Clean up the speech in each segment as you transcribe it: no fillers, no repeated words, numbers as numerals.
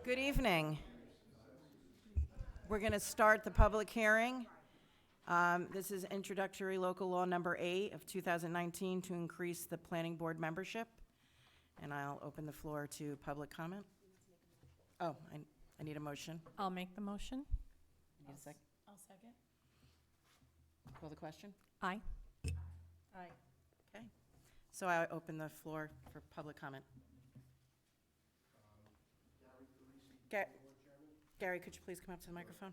Good evening. We're going to start the public hearing. This is introductory local law number 8 of 2019 to increase the planning board membership. And I'll open the floor to public comment. Oh, I need a motion. I'll make the motion. Need a second? I'll second. Call the question? Aye. Aye. Okay. So I open the floor for public comment. Gary, could you please come up to the microphone?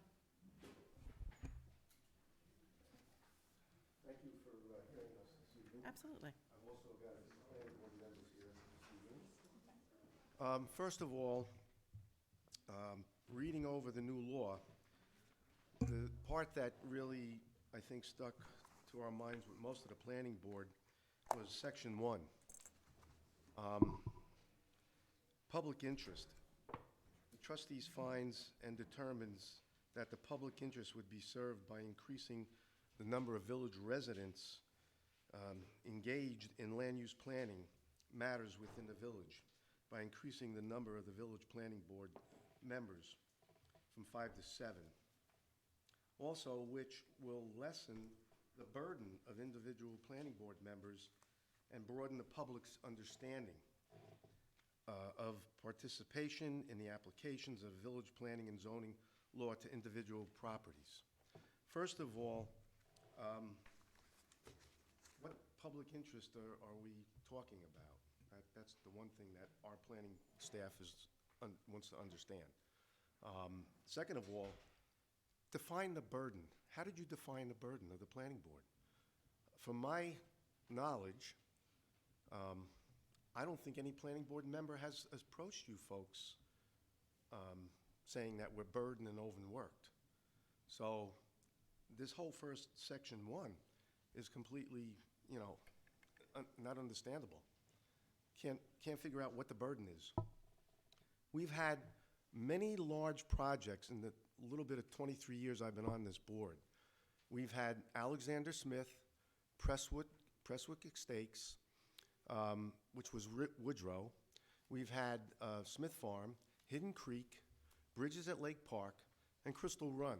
Thank you for hearing us this evening. Absolutely. I've also got a planning board members here this evening. First of all, reading over the new law, the part that really, I think, stuck to our minds with most of the planning board was section 1. Public interest. The trustees finds and determines that the public interest would be served by increasing the number of village residents engaged in land use planning matters within the village by increasing the number of the village planning board members from 5 to 7. Also, which will lessen the burden of individual planning board members and broaden the public's understanding of participation in the applications of village planning and zoning law to individual properties. First of all, what public interest are we talking about? That's the one thing that our planning staff wants to understand. Second of all, define the burden. How did you define the burden of the planning board? From my knowledge, I don't think any planning board member has approached you folks saying that we're burdened and overworked. So this whole first section 1 is completely, not understandable. Can't figure out what the burden is. We've had many large projects in the little bit of 23 years I've been on this board. We've had Alexander Smith, Presswick Estates, which was Woodrow. We've had Smith Farm, Hidden Creek, Bridges at Lake Park, and Crystal Run.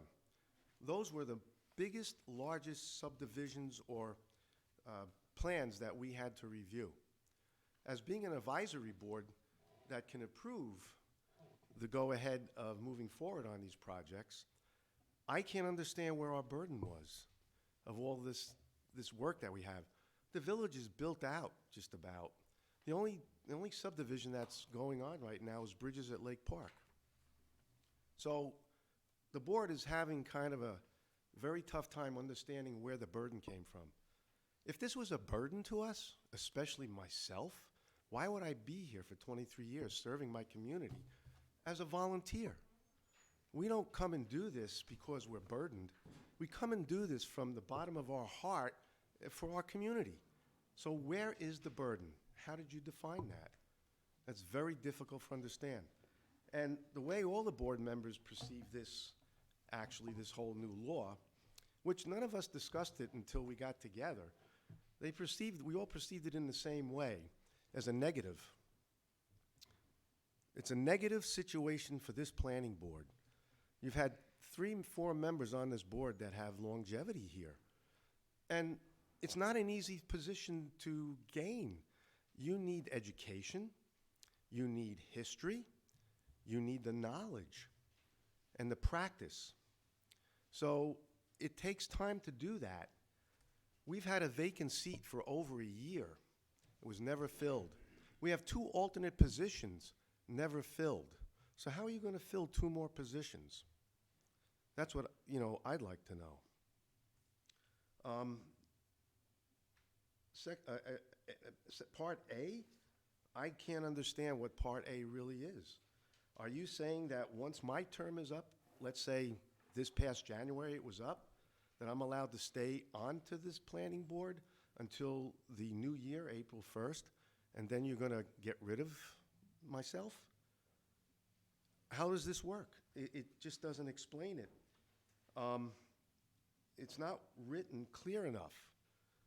Those were the biggest, largest subdivisions or plans that we had to review. As being an advisory board that can approve the go-ahead of moving forward on these projects, I can't understand where our burden was of all this work that we have. The village is built out, just about. The only subdivision that's going on right now is Bridges at Lake Park. So the board is having kind of a very tough time understanding where the burden came from. If this was a burden to us, especially myself, why would I be here for 23 years serving my community as a volunteer? We don't come and do this because we're burdened. We come and do this from the bottom of our heart for our community. So where is the burden? How did you define that? That's very difficult to understand. And the way all the board members perceive this, actually this whole new law, which none of us discussed it until we got together, we all perceived it in the same way, as a negative. It's a negative situation for this planning board. You've had 3 and 4 members on this board that have longevity here. And it's not an easy position to gain. You need education, you need history, you need the knowledge and the practice. So it takes time to do that. We've had a vacant seat for over a year. It was never filled. We have 2 alternate positions never filled. So how are you going to fill 2 more positions? That's what, I'd like to know. Part A, I can't understand what Part A really is. Are you saying that once my term is up, let's say this past January it was up, that I'm allowed to stay on to this planning board until the new year, April 1st, and then you're going to get rid of myself? How does this work? It just doesn't explain it. It's not written clear enough.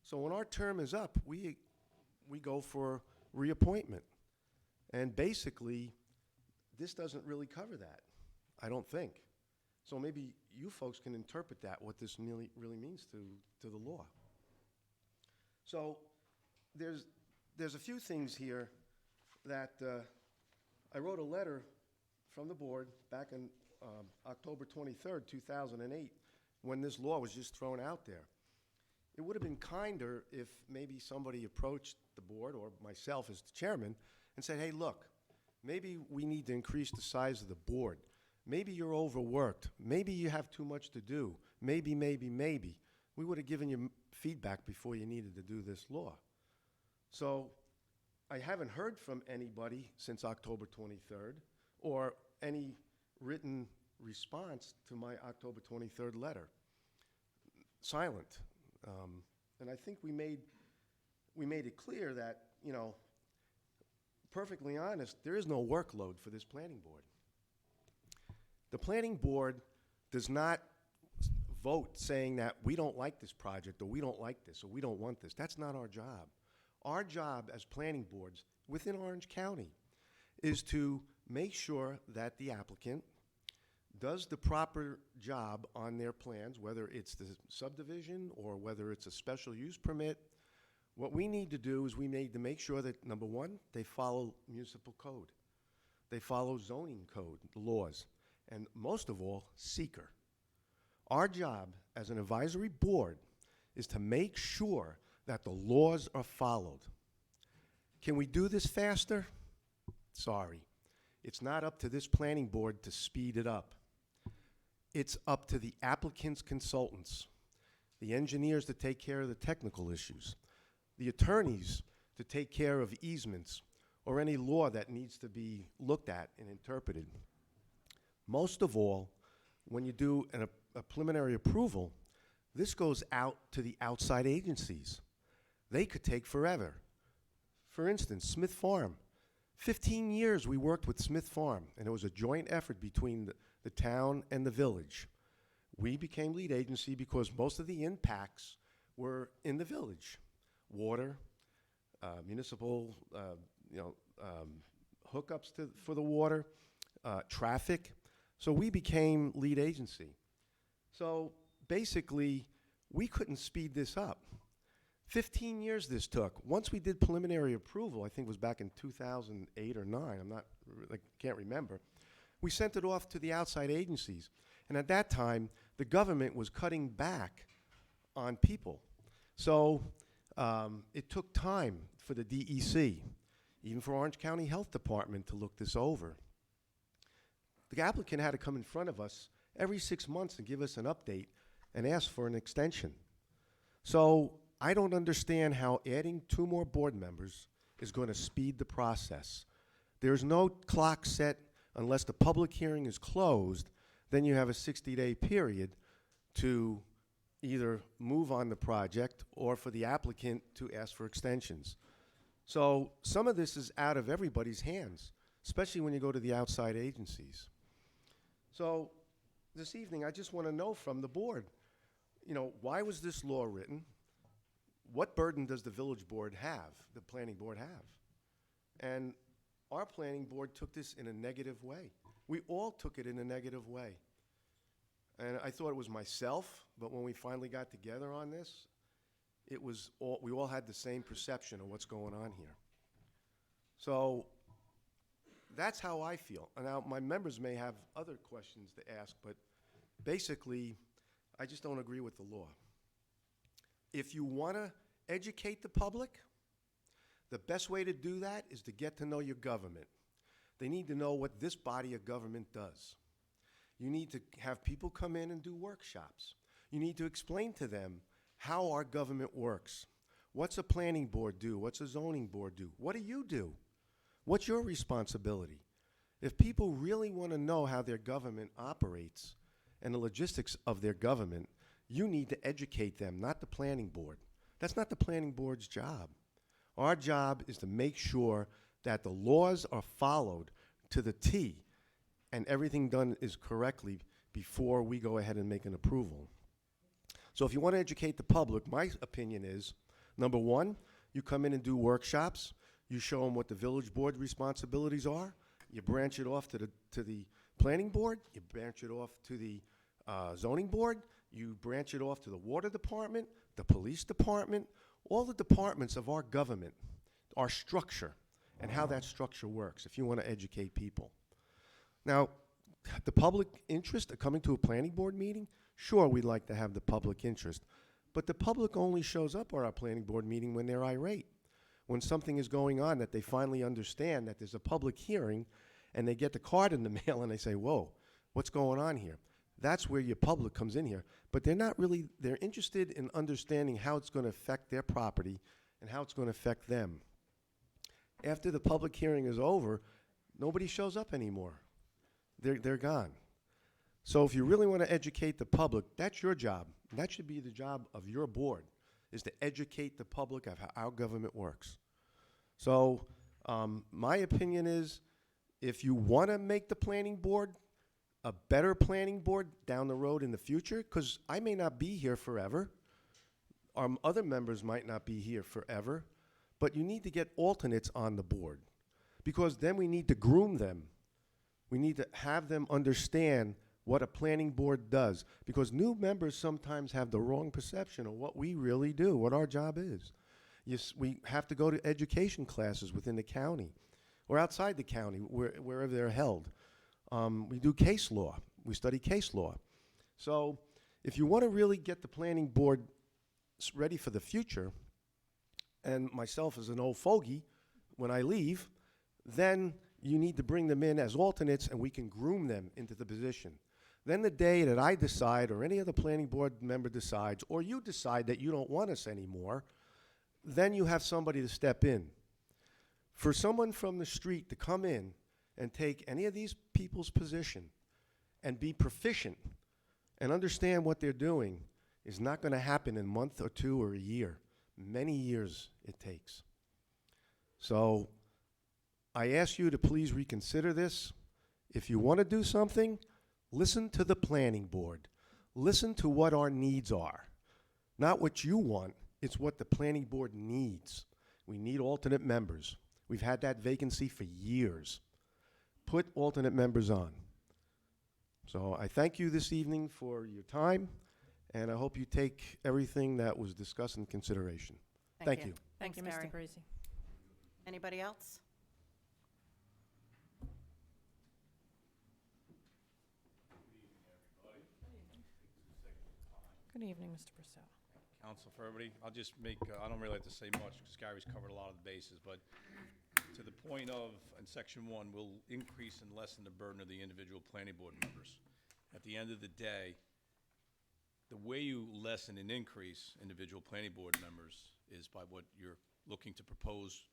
So when our term is up, we go for reappointment. And basically, this doesn't really cover that, I don't think. So maybe you folks can interpret that, what this really means to the law. So there's a few things here that I wrote a letter from the board back in October 23rd, 2008, when this law was just thrown out there. It would have been kinder if maybe somebody approached the board or myself as the chairman and said, hey, look, maybe we need to increase the size of the board. Maybe you're overworked. Maybe you have too much to do. Maybe. We would have given you feedback before you needed to do this law. So I haven't heard from anybody since October 23rd or any written response to my October 23rd letter. Silent. And I think we made it clear that, you know, perfectly honest, there is no workload for this planning board. The planning board does not vote saying that we don't like this project or we don't like this or we don't want this. That's not our job. Our job as planning boards within Orange County is to make sure that the applicant does the proper job on their plans, whether it's the subdivision or whether it's a special use permit. What we need to do is we need to make sure that, number one, they follow municipal code. They follow zoning code, the laws, and most of all, seeker. Our job as an advisory board is to make sure that the laws are followed. Can we do this faster? Sorry. It's not up to this planning board to speed it up. It's up to the applicant's consultants, the engineers to take care of the technical issues, the attorneys to take care of easements or any law that needs to be looked at and interpreted. Most of all, when you do a preliminary approval, this goes out to the outside agencies. They could take forever. For instance, Smith Farm. 15 years we worked with Smith Farm, and it was a joint effort between the town and the village. We became lead agency because most of the impacts were in the village. Water, municipal hookups for the water, traffic. So we became lead agency. So basically, we couldn't speed this up. 15 years this took. Once we did preliminary approval, I think it was back in 2008 or 9, I can't remember, we sent it off to the outside agencies. And at that time, the government was cutting back on people. So it took time for the DEC, even for Orange County Health Department, to look this over. The applicant had to come in front of us every 6 months and give us an update and ask for an extension. So I don't understand how adding 2 more board members is going to speed the process. There's no clock set unless the public hearing is closed. Then you have a 60-day period to either move on the project or for the applicant to ask for extensions. So some of this is out of everybody's hands, especially when you go to the outside agencies. So this evening, I just want to know from the board, you know, why was this law written? What burden does the village board have, the planning board have? And our planning board took this in a negative way. We all took it in a negative way. And I thought it was myself, but when we finally got together on this, we all had the same perception of what's going on here. So that's how I feel. And now my members may have other questions to ask, but basically, I just don't agree with the law. If you want to educate the public, the best way to do that is to get to know your government. They need to know what this body of government does. You need to have people come in and do workshops. You need to explain to them how our government works. What's a planning board do? What's a zoning board do? What do you do? What's your responsibility? If people really want to know how their government operates and the logistics of their government, you need to educate them, not the planning board. That's not the planning board's job. Our job is to make sure that the laws are followed to the T and everything done is correctly before we go ahead and make an approval. So if you want to educate the public, my opinion is, number one, you come in and do workshops. You show them what the village board responsibilities are. You branch it off to the planning board, you branch it off to the zoning board, you branch it off to the water department, the police department, all the departments of our government, our structure, and how that structure works, if you want to educate people. Now, the public interest of coming to a planning board meeting, sure, we'd like to have the public interest, but the public only shows up at our planning board meeting when they're irate, when something is going on that they finally understand that there's a public hearing, and they get the card in the mail and they say, whoa, what's going on here? That's where your public comes in here. But they're not really, they're interested in understanding how it's going to affect their property and how it's going to affect them. After the public hearing is over, nobody shows up anymore. They're gone. So if you really want to educate the public, that's your job. And that should be the job of your board, is to educate the public of how our government works. So my opinion is, if you want to make the planning board a better planning board down the road in the future, because I may not be here forever, other members might not be here forever, but you need to get alternates on the board, because then we need to groom them. We need to have them understand what a planning board does, because new members sometimes have the wrong perception of what we really do, what our job is. We have to go to education classes within the county or outside the county, wherever they're held. We do case law. We study case law. So if you want to really get the planning board ready for the future, and myself as an old fogey, when I leave, then you need to bring them in as alternates, and we can groom them into the position. Then the day that I decide, or any other planning board member decides, or you decide that you don't want us anymore, then you have somebody to step in. For someone from the street to come in and take any of these people's position and be proficient and understand what they're doing is not going to happen in a month or two or a year. Many years it takes. So I ask you to please reconsider this. If you want to do something, listen to the planning board. Listen to what our needs are. Not what you want, it's what the planning board needs. We need alternate members. We've had that vacancy for years. Put alternate members on. So I thank you this evening for your time, and I hope you take everything that was discussed in consideration. Thank you. Thanks, Thank you, Gary. Mr. Parisi. Anybody else? Good evening, Mr. Purcell. Council, for everybody, I'll just make, I don't really like to say much because Gary's covered a lot of the bases, but to the point of, in section 1, we'll increase and lessen the burden of the individual planning board members. At the end of the day, the way you lessen and increase individual planning board members is by what you're looking to propose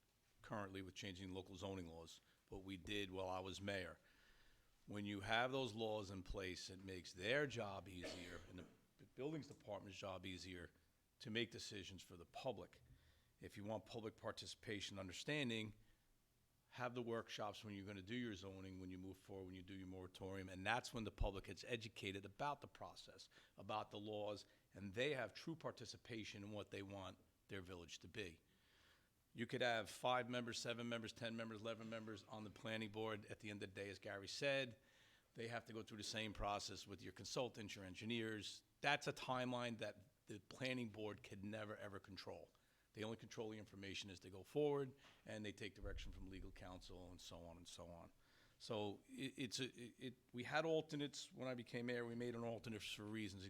currently with changing local zoning laws, what we did while I was mayor. When you have those laws in place, it makes their job easier and the buildings department's job easier to make decisions for the public. If you want public participation, understanding, have the workshops when you're going to do your zoning, when you move forward, when you do your moratorium, and that's when the public gets educated about the process, about the laws, and they have true participation in what they want their village to be. You could have 5 members, 7 members, 10 members, 11 members on the planning board. At the end of the day, as Gary said, they have to go through the same process with your consultants, your engineers. That's a timeline that the planning board can never, ever control. They only control the information as they go forward, and they take direction from legal counsel and so on and so on. So we had alternates when I became mayor. We made an alternate for reasons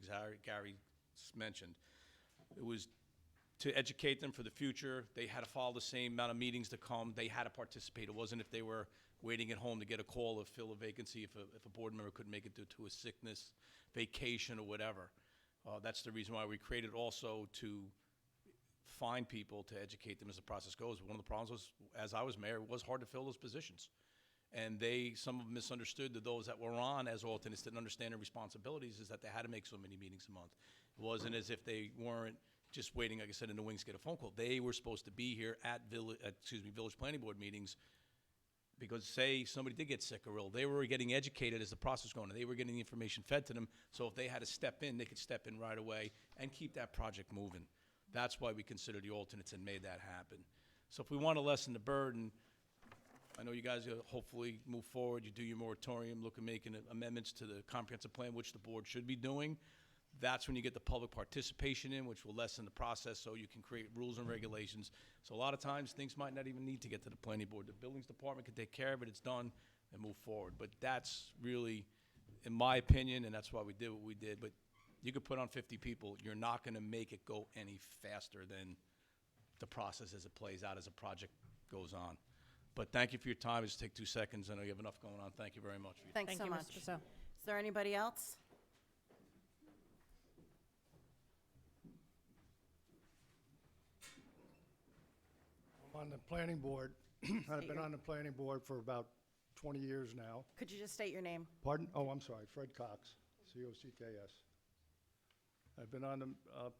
Gary mentioned. It was to educate them for the future. They had to follow the same amount of meetings to come. They had to participate. It wasn't if they were waiting at home to get a call to fill a vacancy if a board member couldn't make it due to a sickness, vacation, or whatever. That's the reason why we created also to find people to educate them as the process goes. One of the problems was, as I was mayor, it was hard to fill those positions. And some of them misunderstood that those that were on as alternates didn't understand their responsibilities, is that they had to make so many meetings a month. It wasn't as if they weren't just waiting, like I said, in the wings to get a phone call. They were supposed to be here at village planning board meetings, because say somebody did get sick or ill, they were getting educated as the process was going, and they were getting the information fed to them, so if they had to step in, they could step in right away and keep that project moving. That's why we considered the alternates and made that happen. So if we want to lessen the burden, I know you guys hopefully move forward, you do your moratorium, look at making amendments to the comprehensive plan, which the board should be doing. That's when you get the public participation in, which will lessen the process, so you can create rules and regulations. So a lot of times, things might not even need to get to the planning board. The buildings department can take care of it, it's done, and move forward. But that's really, in my opinion, and that's why we did what we did, but you could put on 50 people, you're not gonna make it go any faster than the process as it plays out, as a project goes on. But thank you for your time. Just take 2 seconds. I know you have enough going on. Thank you very much. Thanks so much. Mr. So. Is there anybody else? I'm on the planning board. I've been on the planning board for about 20 years now. Could you just state your name? Pardon? Oh, I'm sorry, Fred Cox, C-O-C-K-S. I've been on the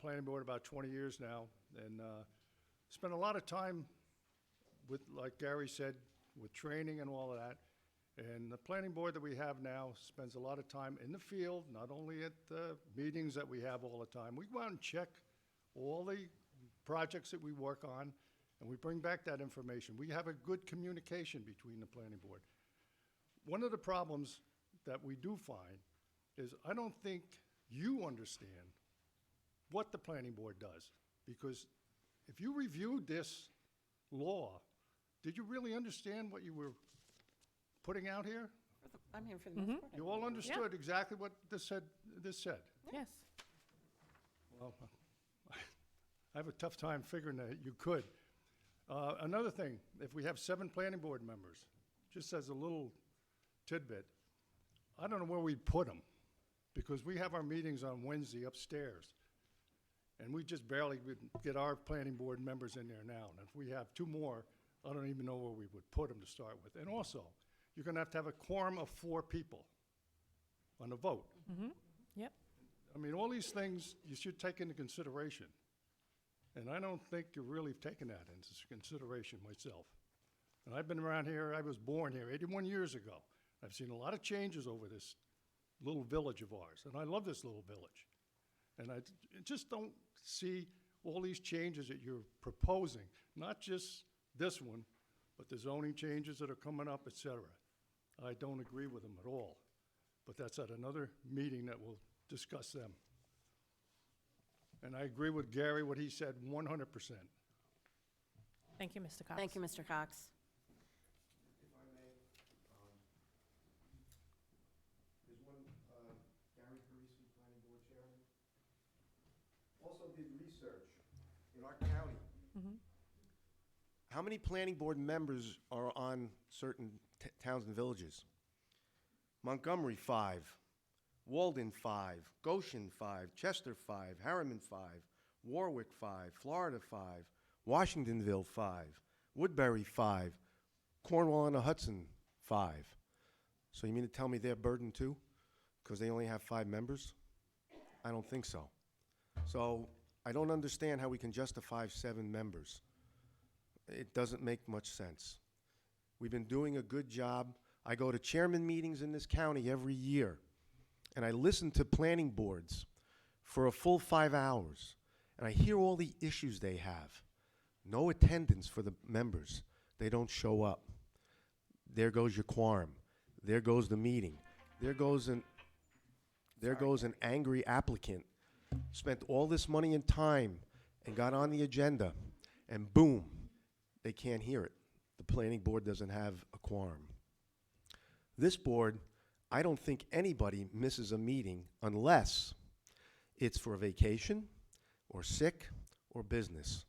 planning board about 20 years now, and spent a lot of time with, like Gary said, with training and all of that. And the planning board that we have now spends a lot of time in the field, not only at the meetings that we have all the time. We go out and check all the projects that we work on, and we bring back that information. We have a good communication between the planning board. One of the problems that we do find is I don't think you understand what the planning board does. Because if you reviewed this law, did you really understand what you were putting out here? I'm here for the most part. You all understood exactly what this said? Yes. Well, I have a tough time figuring that you could. Another thing, if we have 7 planning board members, just as a little tidbit, I don't know where we'd put them, because we have our meetings on Wednesday upstairs, and we just barely would get our planning board members in there now. And if we have 2 more, I don't even know where we would put them to start with. And also, you're gonna have to have a quorum of 4 people on the vote. Yep. I mean, all these things you should take into consideration. And I don't think you're really taking that into consideration myself. And I've been around here, I was born here 81 years ago. I've seen a lot of changes over this little village of ours, and I love this little village. And I just don't see all these changes that you're proposing, not just this one, but the zoning changes that are coming up, et cetera. I don't agree with them at all. But that's at another meeting that we'll discuss them. And I agree with Gary, what he said, 100%. Thank you, Mr. Cox. Thank you, Mr. Cox. If I may, there's one, Gary Parisi, Planning Board Chairman, also did research in our county. How many planning board members are on certain towns and villages? Montgomery, 5. Walden, 5. Goshen, 5. Chester, 5. Harriman, 5. Warwick, 5. Florida, 5. Washingtonville, 5. Woodbury, 5. Cornwall and the Hudson, 5. So you mean to tell me they're burdened too? Because they only have 5 members? I don't think so. So I don't understand how we can justify 7 members. It doesn't make much sense. We've been doing a good job. I go to chairman meetings in this county every year, and I listen to planning boards for a full 5 hours, and I hear all the issues they have. No attendance for the members. They don't show up. There goes your quorum. There goes the meeting. There goes an angry applicant, spent all this money and time and got on the agenda, and boom, they can't hear it. The planning board doesn't have a quorum. This board, I don't think anybody misses a meeting unless it's for a vacation or sick or business.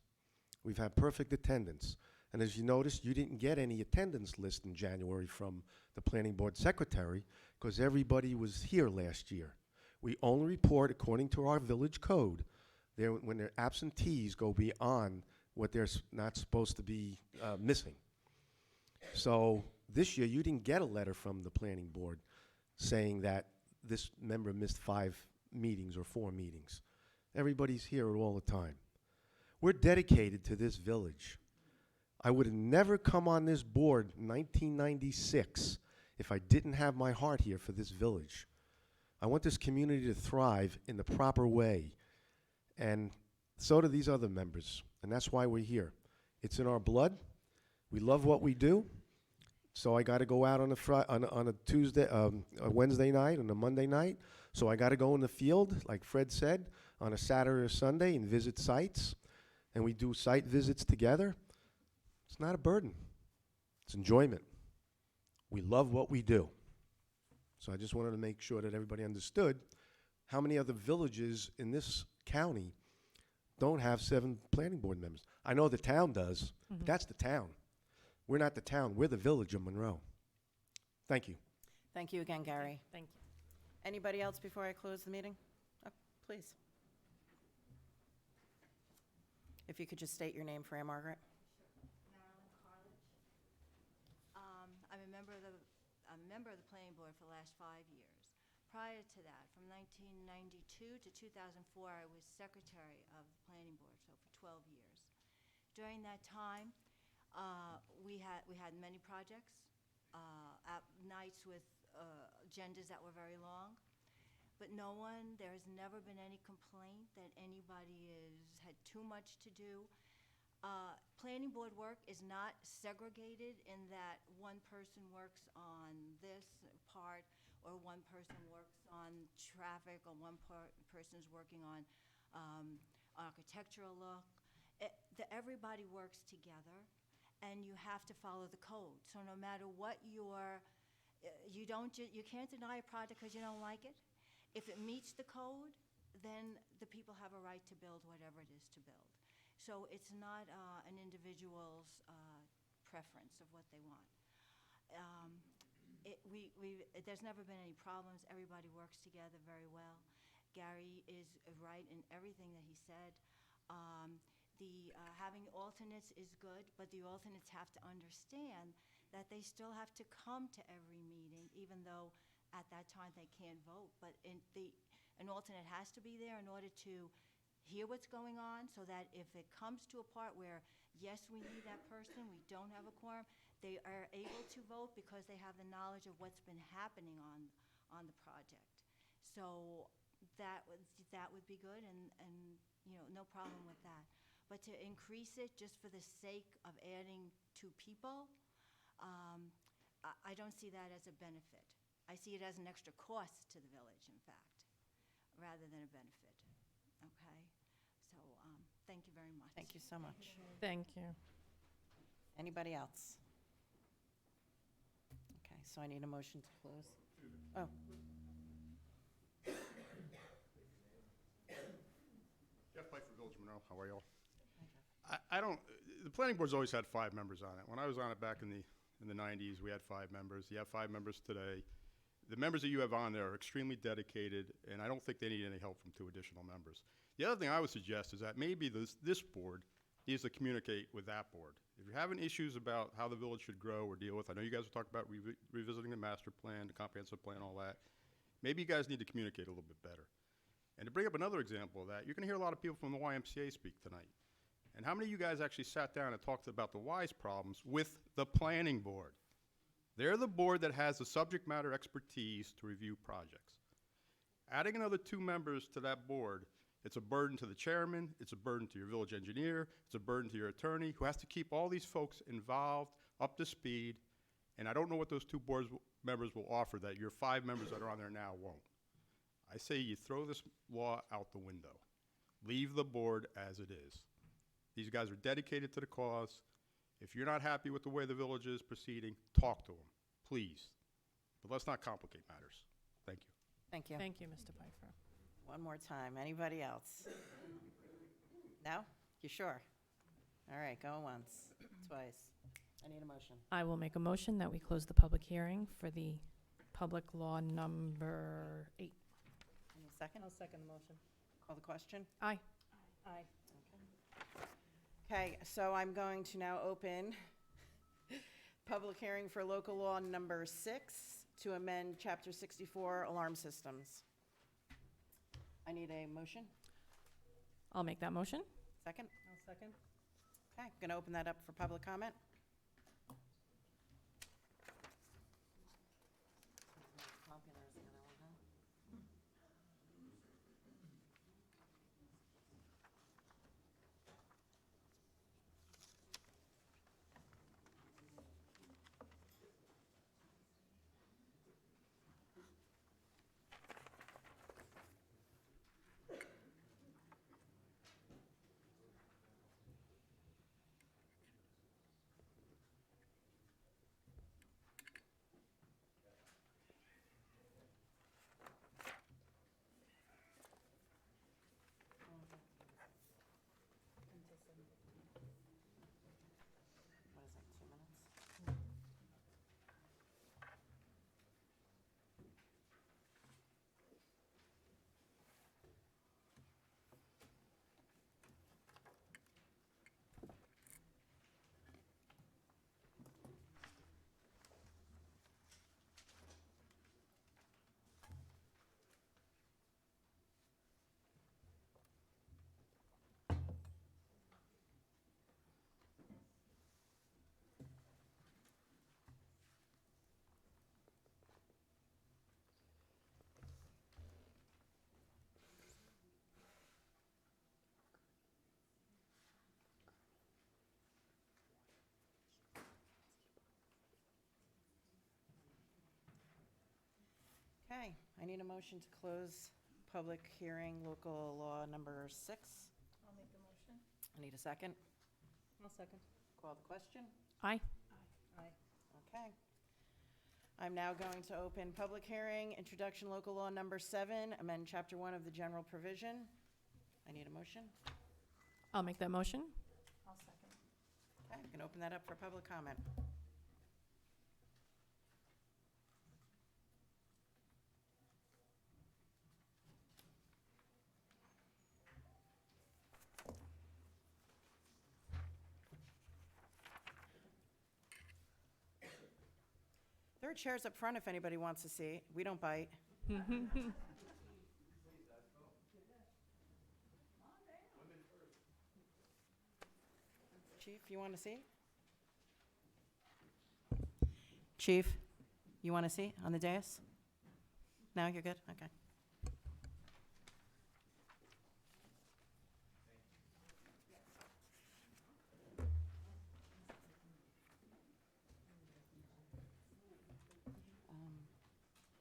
We've had perfect attendance. And as you noticed, you didn't get any attendance list in January from the planning board secretary because everybody was here last year. We only report according to our village code when their absentees go beyond what they're not supposed to be missing. So this year, you didn't get a letter from the planning board saying that this member missed 5 meetings or 4 meetings. Everybody's here all the time. We're dedicated to this village. I would have never come on this board in 1996 if I didn't have my heart here for this village. I want this community to thrive in the proper way, and so do these other members, and that's why we're here. It's in our blood. We love what we do, So I got to go out on a Tuesday, a Wednesday night, and a Monday night. So I got to go in the field, like Fred said, on a Saturday or Sunday and visit sites. And we do site visits together. It's not a burden. It's enjoyment. We love what we do. So I just wanted to make sure that everybody understood how many other villages in this county don't have 7 planning board members. I know the town does, but that's the town. We're not the town, we're the village of Monroe. Thank you. Thank you again, Gary. Thank you. Anybody else before I close the meeting? Oh, please. If you could just state your name for Ann Margaret. Marilyn Carlich. I'm a member of the planning board for the last 5 years. Prior to that, from 1992 to 2004, I was secretary of the planning board, so for 12 years. During that time, we had many projects, at nights with agendas that were very long, but there has never been any complaint that anybody had too much to do. Planning board work is not segregated in that one person works on this part, or one person works on traffic, or one person is working on architectural look. Everybody works together, and you have to follow the code. So no matter what you can't deny a project because you don't like it. If it meets the code, then the people have a right to build whatever it is to build. So it's not an individual's preference of what they want. There's never been any problems. Everybody works together very well. Gary is right in everything that he said. Having alternates is good, but the alternates have to understand that they still have to come to every meeting, even though at that time they can't vote. But an alternate has to be there in order to hear what's going on, so that if it comes to a part where, yes, we need that person, we don't have a quorum, they are able to vote because they have the knowledge of what's been happening on the project. So that would be good, and no problem with that. But to increase it just for the sake of adding 2 people, I don't see that as a benefit. I see it as an extra cost to the village, in fact, rather than a benefit. Okay? So thank you very much. Thank you so much. Thank you. Anybody else? Okay, so I need a motion to close. Oh, Jeff Pfeiffer, Village of Monroe, how are y'all? The planning board's always had 5 members on it. When I was on it back in the 90s, we had 5 members. You have 5 members today. The members that you have on there are extremely dedicated, and I don't think they need any help from 2 additional members. The other thing I would suggest is that maybe this board needs to communicate with that board. If you're having issues about how the village should grow or deal with, I know you guys have talked about revisiting the master plan, the comprehensive plan, all that. Maybe you guys need to communicate a little bit better. And to bring up another example of that, you're going to hear a lot of people from the YMCA speak tonight. And how many of you guys actually sat down and talked about the WISE problems with the planning board? They're the board that has the subject matter expertise to review projects. Adding another 2 members to that board, it's a burden to the chairman, it's a burden to your village engineer, it's a burden to your attorney, who has to keep all these folks involved, up to speed, and I don't know what those 2 board members will offer that your 5 members that are on there now won't. I say you throw this law out the window. Leave the board as it is. These guys are dedicated to the cause. If you're not happy with the way the village is proceeding, talk to them, please. But let's not complicate matters. Thank you. thank you. Thank you, Mr. Pfeiffer. One more time. Anybody else? No? You sure? All right, go once, twice. I need a motion. I will make a motion that we close the public hearing for the public law number 8. Any second? second the motion. Call the question? Aye. Aye. Okay, so I'm going to now open public hearing for local law number 6 to amend Chapter 64 alarm systems. I need a motion. I'll make that motion. Second? I'll second. Okay, going to open that up for public comment. Okay, I need a motion to close public hearing, local law number 6. I'll make the motion. I need a second. I'll second. Call the question. Aye. Aye. Okay. I'm now going to open public hearing, introduction local law number 7, amend chapter 1 of the general provision. I need a motion. I'll make that motion. Okay, I'm going to open that up for public comment. There are chairs up front if anybody wants to see. We don't bite. Chief, you want to see? Chief, you want to see on the dais? No, you're good? Okay.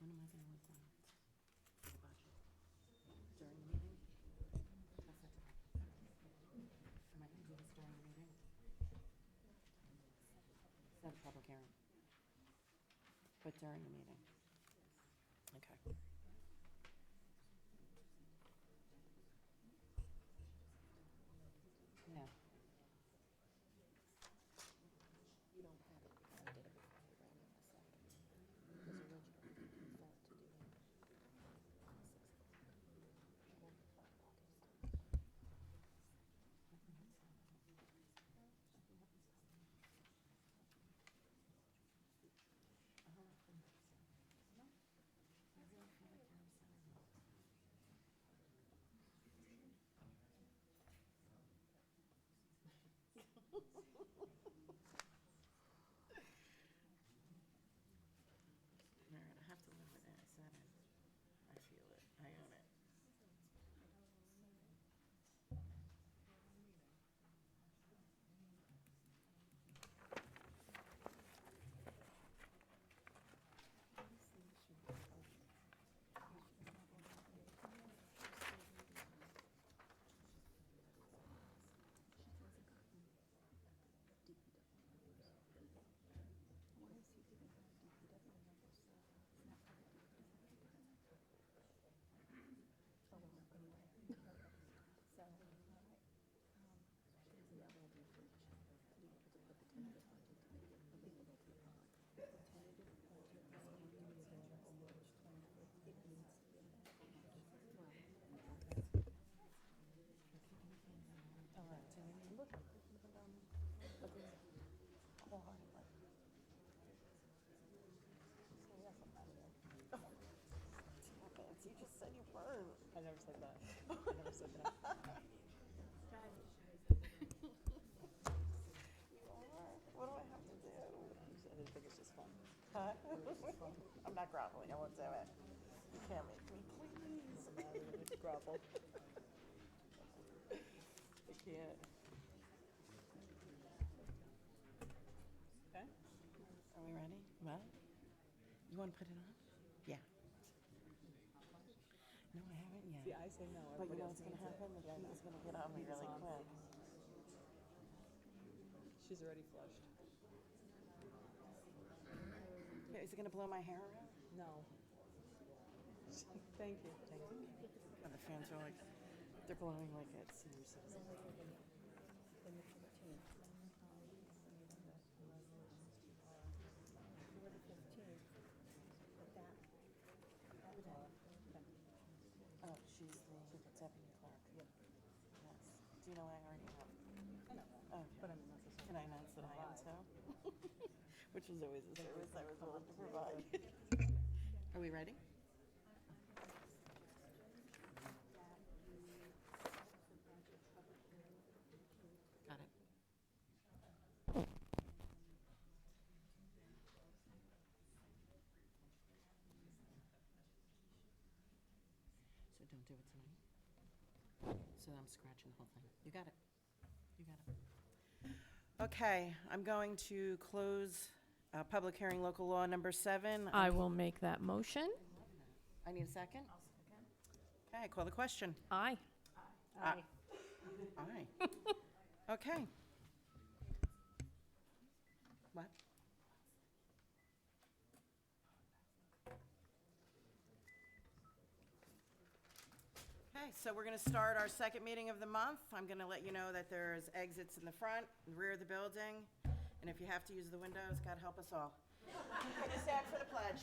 When am I going to look at the budget? During the meeting? Am I going to do this during the meeting? It's not a public hearing. But during the meeting? Okay. No. You don't have it because I did it before we ran out of second. Because originally we felt to do it on the 6th of All right, I have to live with it. I said it. I feel it. I own it. You just said you weren't. I never said that. I never said that. What do I have to do? I think it's just fun. Huh? I'm not groveling. I won't do it. You can't make me, please. Grapple. I can't. Okay. Are we ready? What? You want to put it on? Yeah. No, I haven't yet. See, I say no. But you Everybody know else what's going to needs it. happen? The heat's going to get on me Heat is really on. quick. She's already flushed. Is it going to blow my hair around? No. Thank you. Thank you. And the fans are like, they're blowing like it's senior citizen. Oh, she's the deputy clerk. Yes. Do you know I already have? I know. Oh, But I mean, that's the can I announce that I am too? Which is always a service I was willing to provide. Are we ready? Got it. So don't do it tonight. So I'm scratching the whole thing. You got it. You got it. Okay, I'm going to close public hearing local law number 7. I will make that motion. I need a second? Okay, call the question. Aye. Aye. Aye. Okay. What? Okay, so we're going to start our second meeting of the month. I'm going to let you know that there's exits in the front, and rear of the building, and if you have to use the windows, God help us all. Can you stand for the pledge?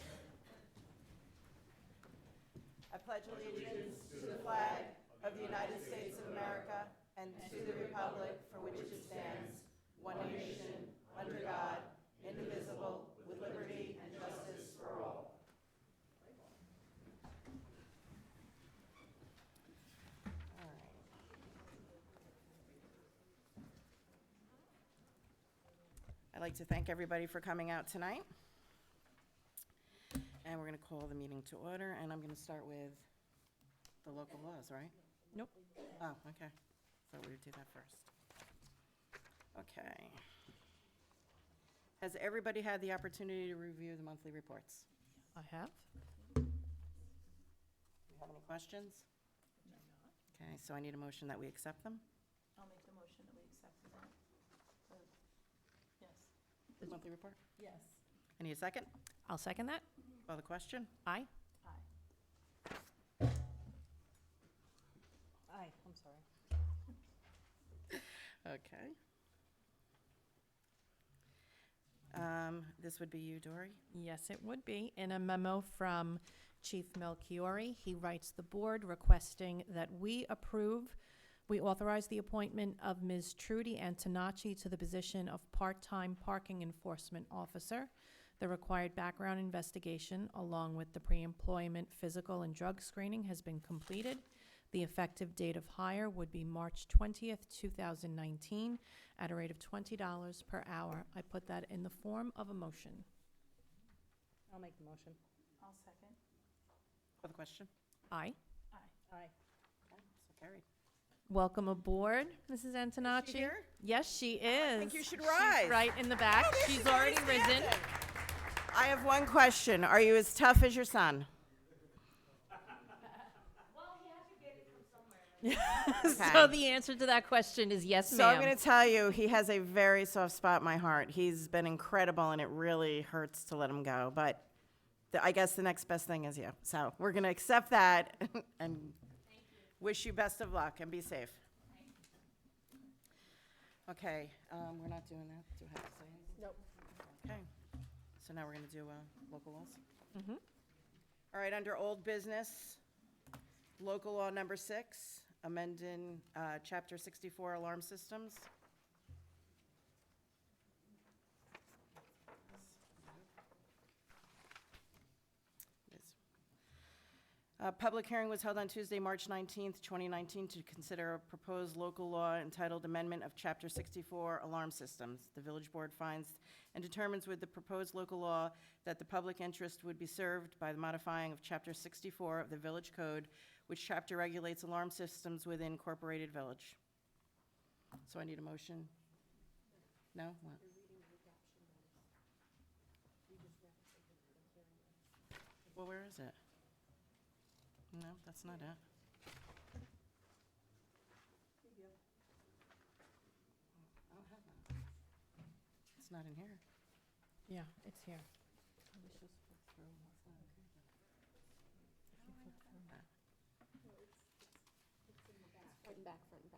I pledge allegiance to the flag of the United States of America and to the republic for which it stands, one nation, under God, indivisible, with liberty and justice for all. All right. I'd like to thank everybody for coming out tonight. And we're going to call the meeting to order, and I'm going to start with the local laws, right? Nope. Oh, okay. So we would do that first. Okay. Has everybody had the opportunity to review the monthly reports? I have. Do you have any questions? Okay, so I need a motion that we accept them. I'll make the motion that we accept that. Yes. The monthly report? Yes. I need a second. I'll second that. Call the question. Aye. Aye. Aye, I'm sorry. Okay. This would be you, Dory. Yes, it would be. In a memo from Chief Melchiori, he writes the board requesting that we authorize the appointment of Ms. Trudy Antonacci to the position of part-time parking enforcement officer. The required background investigation, along with the pre-employment physical and drug screening, has been completed. The effective date of hire would be March 20th, 2019, at a rate of $20 per hour. I put that in the form of a motion. I'll make the motion. I'll second. Call the question. Aye. Aye. Aye. Okay, so carried. Welcome aboard, Mrs. Antonacci. here? Yes, she is. I think you should rise. She's right in the back. Oh, there She's she's already already risen. standing. I have one question. Are you as tough as your son? So the answer to that question is yes, So I'm ma'am. going to tell you, he has a very soft spot in my heart. He's been incredible, and it really hurts to let him go. But I guess the next best thing is you. So we're going to accept that and wish you best of luck and be safe. Okay, we're not doing that. Do I have to say anything? Nope. Okay. So now we're going to do local laws. Mhm. All right, under old business, local law number 6, amending Chapter 64 alarm systems. Public hearing was held on Tuesday, March 19th, 2019, to consider a proposed local law entitled Amendment of Chapter 64 Alarm Systems. The village board finds and determines with the proposed local law that the public interest would be served by the modifying of Chapter 64 of the Village Code, which chapter regulates alarm systems within incorporated village. So I need a motion. No? What? Well, where is it? No, that's not it. I don't have that. It's not in here. Yeah, it's here.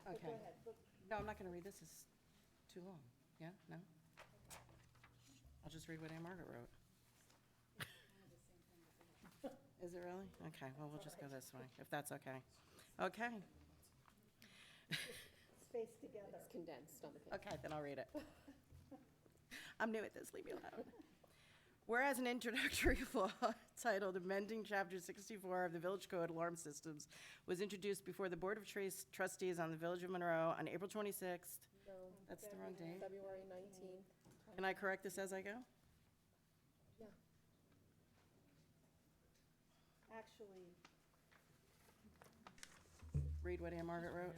Okay. No, I'm not going to read this. It's too long. Yeah? No? I'll just read what Ann Margaret wrote. Is it really? Okay, well, we'll just go this way, if that's okay. Okay. Spaced together. It's condensed on the page. Okay, then I'll read it. I'm new at this, leave me alone. Whereas an introductory law titled Amending Chapter 64 of the Village Code Alarm Systems was introduced before the Board of Trustees on the Village of Monroe on April 26th. No. That's the wrong date. February 19th. Can I correct this as I go? Yeah. Actually, Read what Ann Margaret wrote?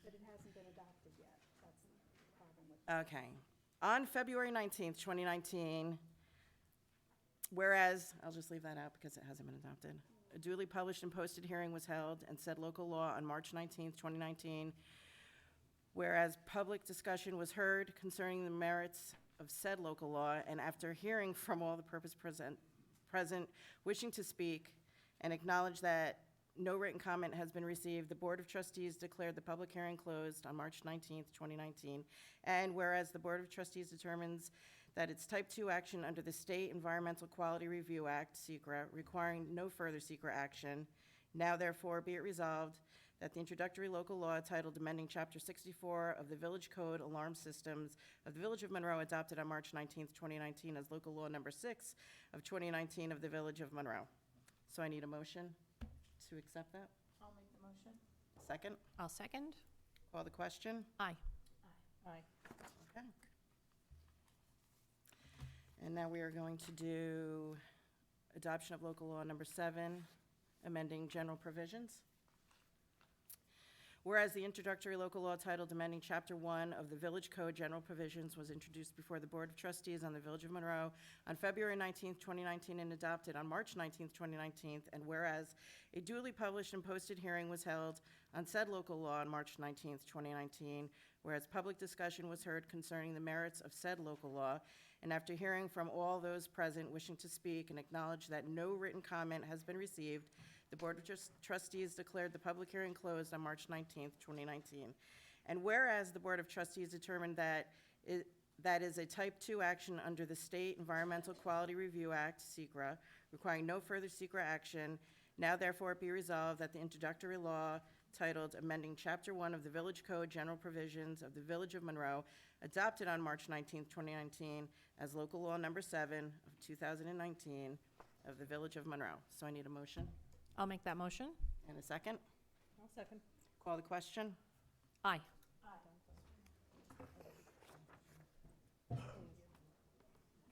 but it hasn't been adopted yet. That's the problem with Okay. On February 19th, 2019, Whereas, I'll just leave that out because it hasn't been adopted. A duly published and posted hearing was held and said local law on March 19th, 2019. Whereas public discussion was heard concerning the merits of said local law, and after hearing from all the present wishing to speak and acknowledge that no written comment has been received, the Board of Trustees declared the public hearing closed on March 19th, 2019. And whereas the Board of Trustees determines that it's type 2 action under the State Environmental Quality Review Act, SECRA, requiring no further SECRA action, now therefore be it resolved that the introductory local law titled amending Chapter 64 of the Village Code Alarm Systems of the Village of Monroe, adopted on March 19th, 2019 as local law number 6 of 2019 of the Village of Monroe. So I need a motion to accept that. I'll make the motion. Second, I'll second. call the question. Aye. Aye. Okay. And now we are going to do adoption of local law number 7, amending general provisions. Whereas the introductory local law titled amending Chapter 1 of the Village Code General Provisions was introduced before the Board of Trustees on the Village of Monroe on February 19th, 2019, and adopted on March 19th, 2019, and whereas a duly published and posted hearing was held on said local law on March 19th, 2019, whereas public discussion was heard concerning the merits of said local law, and after hearing from all those present wishing to speak and acknowledge that no written comment has been received, the Board of Trustees declared the public hearing closed on March 19th, 2019. And whereas the Board of Trustees determined that that is a type 2 action under the State Environmental Quality Review Act, SECRA, requiring no further SECRA action, now therefore be resolved that the introductory law titled amending Chapter 1 of the Village Code General Provisions of the Village of Monroe, adopted on March 19th, 2019, as local law number 7 of 2019 of the Village of Monroe. So I need a motion I'll make that motion. and a second. I'll second. Call the question. Aye.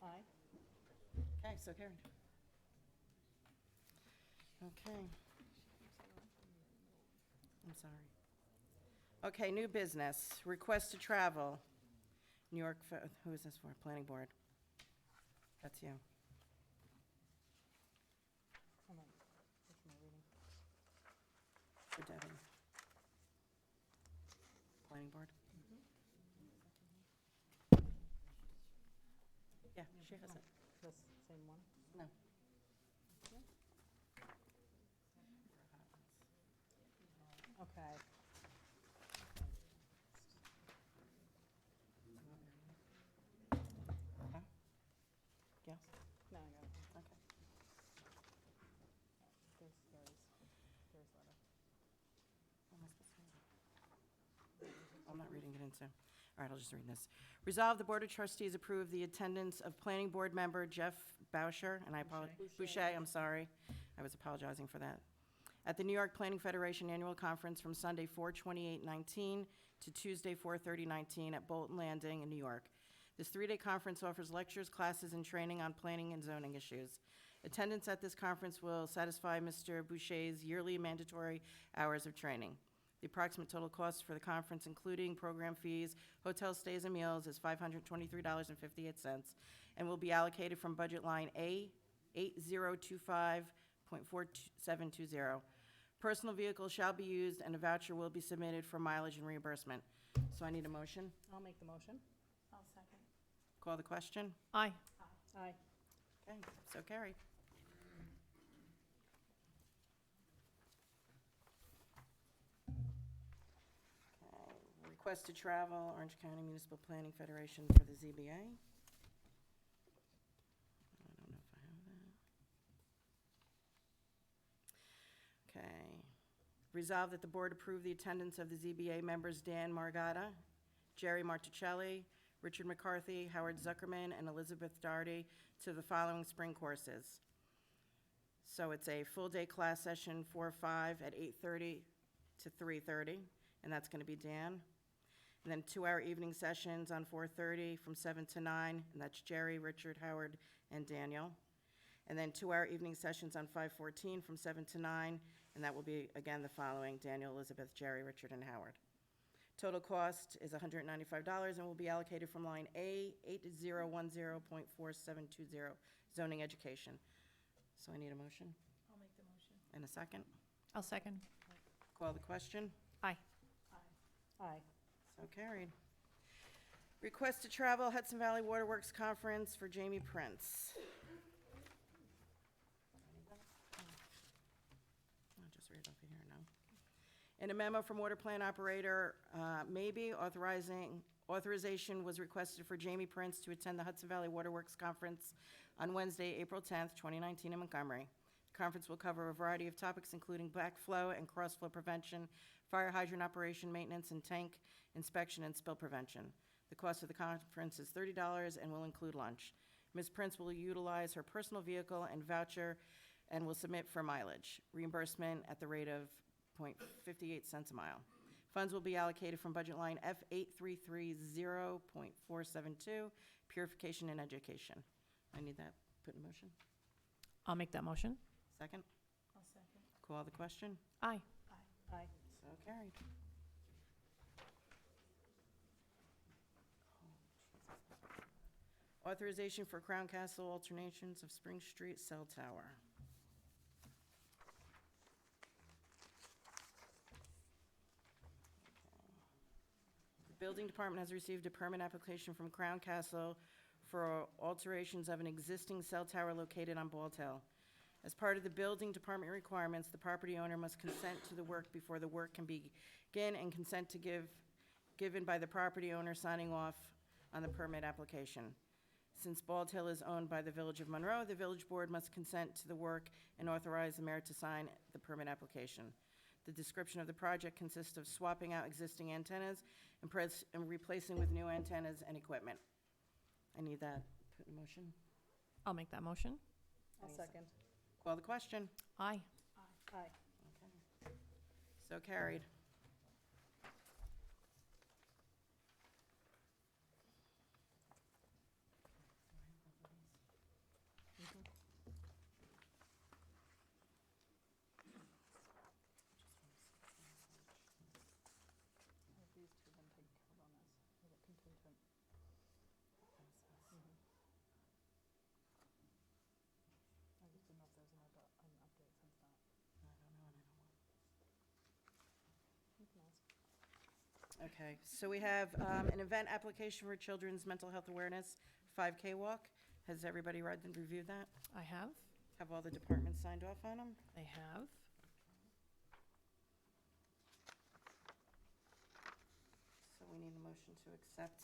Aye. Okay, so carried. Okay. I'm sorry. Okay, new business, request to travel. New York, who is this for? Planning Board. That's you. Hold on. Which am I reading? For Devin. Planning Board. Yeah, she has it. This same one? No. Okay. Yes? No, I got it. Okay. There's Gary's letter. I'm not reading it into. All right, I'll just read this. Resolve, the Board of Trustees approve the attendance of Planning Board member Jeff Bauscher, and I apologize. Boucher, I'm sorry. I was apologizing for that. At the New York Planning Federation Annual Conference from Sunday, 4/28/19 to Tuesday, 4/30/19 at Bolton Landing in New York. This 3-day conference offers lectures, classes, and training on planning and zoning issues. Attendance at this conference will satisfy Mr. Boucher's yearly mandatory hours of training. The approximate total cost for the conference, including program fees, hotel stays, and meals, is $523.58, and will be allocated from budget line A8025.4720. Personal vehicles shall be used, and a voucher will be submitted for mileage and reimbursement. So I need a motion. I'll make the motion. I'll second. Call the question. Aye. Aye. Okay, so carried. Request to travel, Orange County Municipal Planning Federation for the ZBA. I don't know if I have that. Okay. Resolved that the board approve the attendance of the ZBA members Dan Margada, Jerry Marticelli, Richard McCarthy, Howard Zuckerman, and Elizabeth Doherty to the following spring courses. So it's a full-day class session, 4-5 at 8:30 to 3:30, and that's going to be Dan. And then 2-hour evening sessions on 4:30 from 7 to 9, and that's Jerry, Richard, Howard, and Daniel. And then 2-hour evening sessions on 5/14 from 7 to 9, and that will be, again, the following: Daniel, Elizabeth, Jerry, Richard, and Howard. Total cost is $195 and will be allocated from line A 8010.4720, zoning education. So I need a motion I'll make the motion. and a second. I'll second. Call the question. Aye. Aye. So carried. Request to travel Hudson Valley Waterworks Conference for Jamie Prince. I'll just read it over here now. In a memo from Water Plant Operator, maybe authorization was requested for Jamie Prince to attend the Hudson Valley Waterworks Conference on Wednesday, April 10th, 2019 in Montgomery. The conference will cover a variety of topics, including backflow and crossflow prevention, fire hydrant operation, maintenance, and tank inspection and spill prevention. The cost of the conference is $30 and will include lunch. Ms. Prince will utilize her personal vehicle and voucher and will submit for mileage. Reimbursement at the rate of .58 a mile. Funds will be allocated from budget line F8330.472, purification and education. I need that put in motion. I'll make that motion. Second? I'll second. Call the question. Aye. Aye. So carried. Authorization for Crown Castle alternations of Spring Street Cell Tower. The Building Department has received a permit application from Crown Castle for alterations of an existing cell tower located on Bald Hill. As part of the building department requirements, the property owner must consent to the work before the work can begin, and consent to given by the property owner signing off on the permit application. Since Bald Hill is owned by the Village of Monroe, the village board must consent to the work and authorize the mayor to sign the permit application. The description of the project consists of swapping out existing antennas and replacing with new antennas and equipment. I need that put in motion. I'll make that motion. I'll second. Call the question. Aye. Aye. Okay. So carried. These two have been taken care of on this. Is it contingent? I just didn't know if there was an update since that. You can ask. Okay, so we have an event application for Children's Mental Health Awareness 5K Walk. Has everybody read and reviewed that? I have. Have all the departments signed off on them? I have. So we need a motion to accept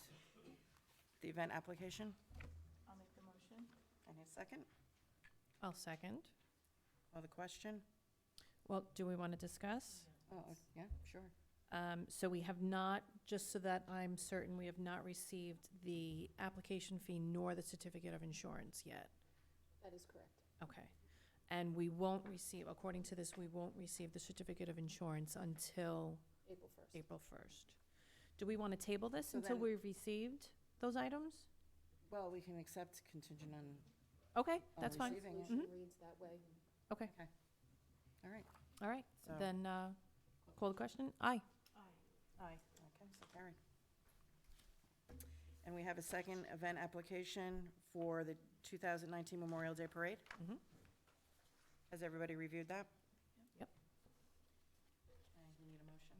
the event application. I'll make the motion. I need a second. I'll second. Call the question. Well, do we want to discuss? Oh, yeah, sure. So we have not, just so that I'm certain, we have not received the application fee nor the certificate of insurance yet. That is correct. Okay. And we won't receive, according to this, we won't receive the certificate of insurance until April 1st. April 1st. Do we want to table this So until then- we've received those items? Well, we can accept contingent on Okay, on that's fine. receiving it. Resolution reads that way. Okay, All right, all right. So- Then, call the question? Aye. Aye. okay, so carried. And we have a second event application for the 2019 Memorial Day Parade. Mhm. Has everybody reviewed that? Yep. Okay, you need a motion?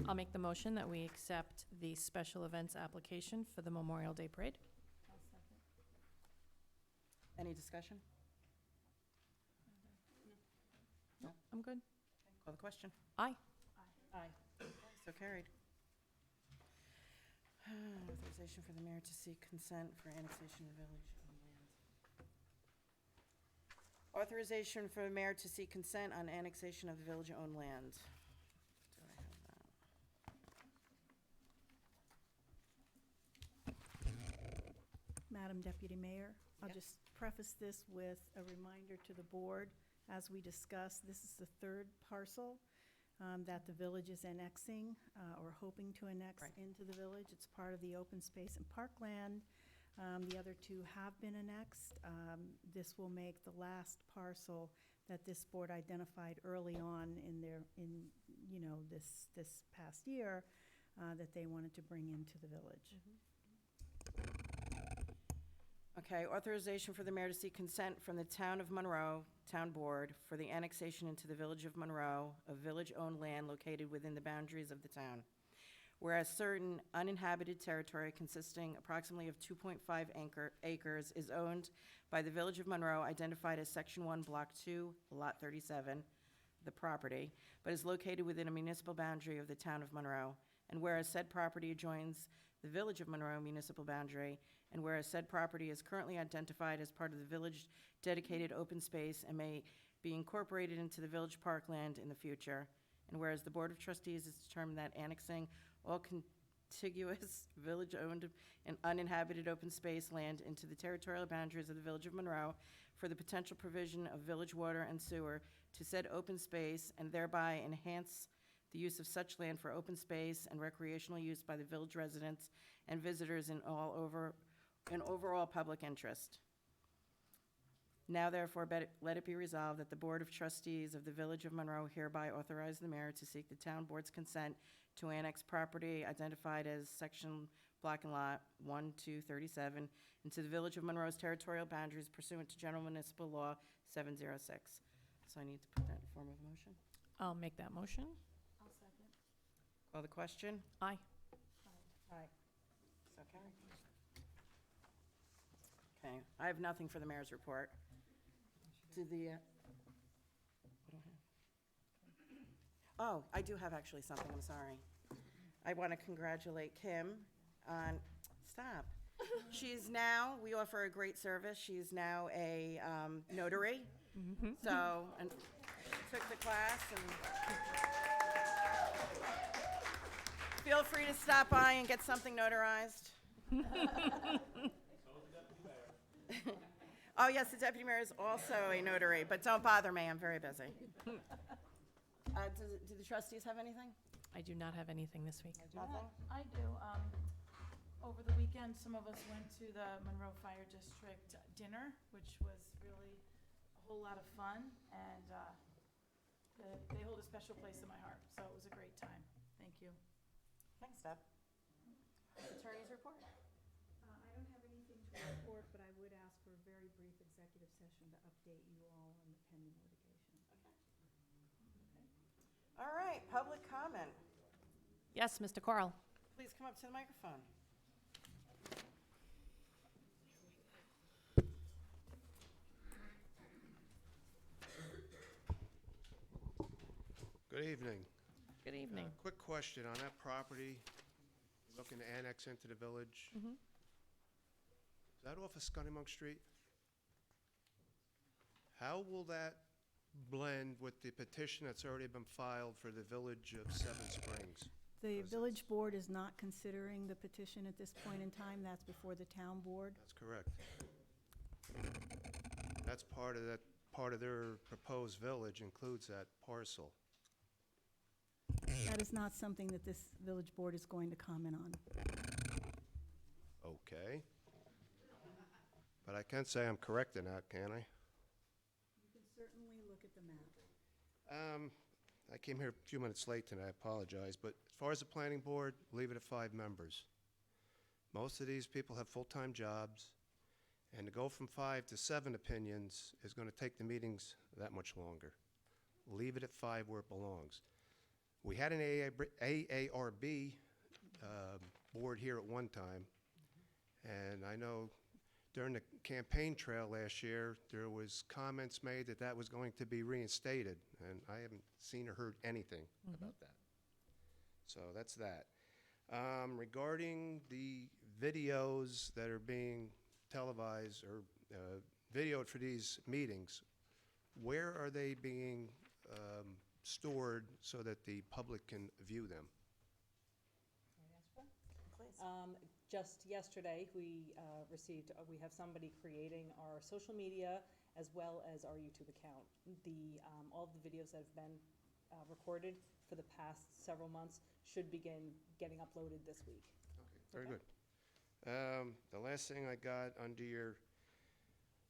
I'll make the motion that we accept the special events application for the Memorial Day Parade. I'll second. Any discussion? I'm good. Call the question. Aye. Aye. So carried. Authorization for the mayor to seek consent for annexation of village-owned land. Authorization for the mayor to seek consent on annexation of the village-owned land. Do I have that? Madam Deputy Mayor, I'll Yep. just preface this with a reminder to the board. As we discussed, this is the third parcel that the village is annexing or hoping to annex Right. into the village. It's part of the open space and parkland. The other two have been annexed. This will make the last parcel that this board identified early on in this past year that they wanted to bring into the village. Okay, authorization for the mayor to seek consent from the Town of Monroe Town Board for the annexation into the Village of Monroe of village-owned land located within the boundaries of the town. Whereas certain uninhabited territory consisting approximately of 2.5 acres is owned by the Village of Monroe, identified as Section 1, Block 2, Lot 37, the property, but is located within a municipal boundary of the Town of Monroe. And whereas said property adjoins the Village of Monroe municipal boundary, and whereas said property is currently identified as part of the village dedicated open space and may be incorporated into the village parkland in the future, and whereas the Board of Trustees has determined that annexing all contiguous village-owned and uninhabited open space land into the territorial boundaries of the Village of Monroe for the potential provision of village water and sewer to said open space, and thereby enhance the use of such land for open space and recreational use by the village residents and visitors in overall public interest. Now therefore, let it be resolved that the Board of Trustees of the Village of Monroe hereby authorize the mayor to seek the town board's consent to annex property identified as Section Block and Lot 1, 2, 37 into the Village of Monroe's territorial boundaries pursuant to General Municipal Law 706. So I need to put that in form of motion. I'll make that motion. I'll second. Call the question? Aye. Aye. So carried. Okay, I have nothing for the mayor's report. To the, what do I have? Oh, I do have actually something, I'm sorry. I want to congratulate Kim on, stop. She's now, we offer a great service, she's now a notary. So, and she took the class and feel free to stop by and get something notarized. Oh, yes, the deputy mayor is also a notary, but don't bother me, I'm very busy. Do the trustees have anything? I do not have anything this week. Nothing? I do. Over the weekend, some of us went to the Monroe Fire District dinner, which was really a whole lot of fun, and they hold a special place in my heart, so it was a great time. Thank you. Thanks, Deb. Attorney's report. I don't have anything to report, but I would ask for a very brief executive session to update you all on the pending litigation. All right, public comment. Yes, Mr. Carl. Please come up to the microphone. Good evening. Good evening. Quick question on that property, looking to annex into the village. Mhm. Is that off of Scunnamunk Street? How will that blend with the petition that's already been filed for the village of Seven Springs? The village board is not considering the petition at this point in time. That's before the town board. That's correct. That's part of their proposed village includes that parcel. That is not something that this village board is going to comment on. Okay. But I can't say I'm correct in that, can I? You can certainly look at the map. I came here a few minutes late tonight, I apologize, but as far as the planning board, leave it at 5 members. Most of these people have full-time jobs, and to go from 5 to 7 opinions is gonna take the meetings that much longer. Leave it at 5 where it belongs. We had an AARB board here at one time, and I know during the campaign trail last year, there was comments made that that was going to be reinstated, and I haven't seen or heard anything about that. So that's that. Regarding the videos that are being televised or videoed for these meetings, where are they being stored so that the public can view them? Just yesterday, we we have somebody creating our social media as well as our YouTube account. All of the videos that have been recorded for the past several months should begin getting uploaded this week. Okay, very Okay. good. The last thing I got under your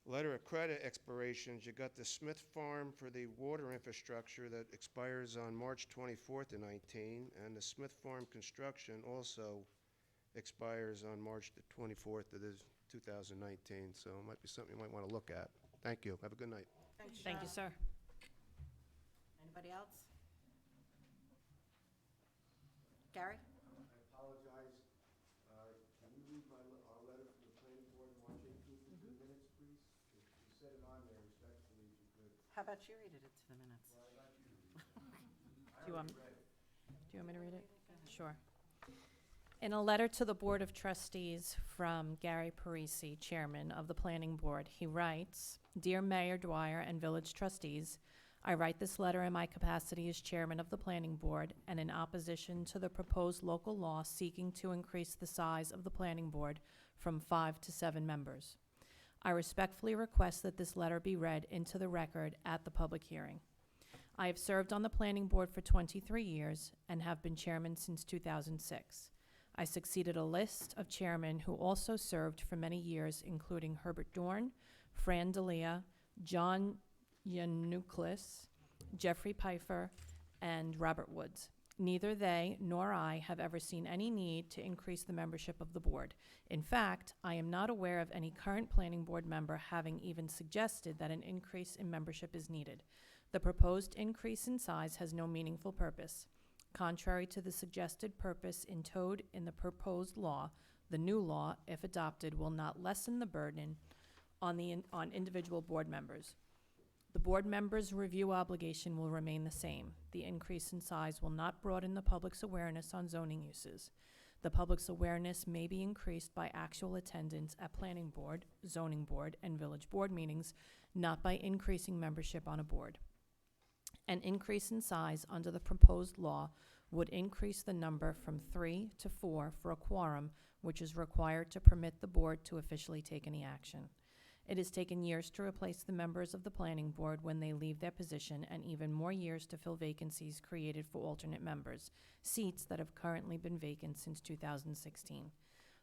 Letter of credit expirations, you got the Smith Farm for the water infrastructure that expires on March 24th of 19, and the Smith Farm construction also expires on March the 24th of this 2019, so it might be something you might want to look at. Thank you. Have a good night. Thank you, sir. Anybody else? Gary? I apologize. Can you read our letter from the planning board, March 18th, into the minutes, please? You said it on there respectfully, if you could. How about you read it into the minutes? Well, I'd like you to read it. Do you want, do you want me to read it? Sure. In a letter to the Board of Trustees from Gary Parisi, Chairman of the Planning Board, he writes, "Dear Mayor Dwyer and Village Trustees, I write this letter in my capacity as Chairman of the Planning Board and in opposition to the proposed local law seeking to increase the size of the Planning Board from 5 to 7 members. I respectfully request that this letter be read into the record at the public hearing. I have served on the Planning Board for 23 years and have been Chairman since 2006. I succeeded a list of chairmen who also served for many years, including Herbert Dorn, Fran Delia, John Yanuclis, Jeffrey Pfeiffer, and Robert Woods. Neither they nor I have ever seen any need to increase the membership of the board. In fact, I am not aware of any current planning board member having even suggested that an increase in membership is needed. The proposed increase in size has no meaningful purpose. Contrary to the suggested purpose intoed in the proposed law, the new law, if adopted, will not lessen the burden on individual board members. The board members' review obligation will remain the same. The increase in size will not broaden the public's awareness on zoning uses. The public's awareness may be increased by actual attendance at planning board, zoning board, and village board meetings, not by increasing membership on a board. An increase in size under the proposed law would increase the number from 3 to 4 for a quorum, which is required to permit the board to officially take any action. It has taken years to replace the members of the planning board when they leave their position, and even more years to fill vacancies created for alternate members, seats that have currently been vacant since 2016.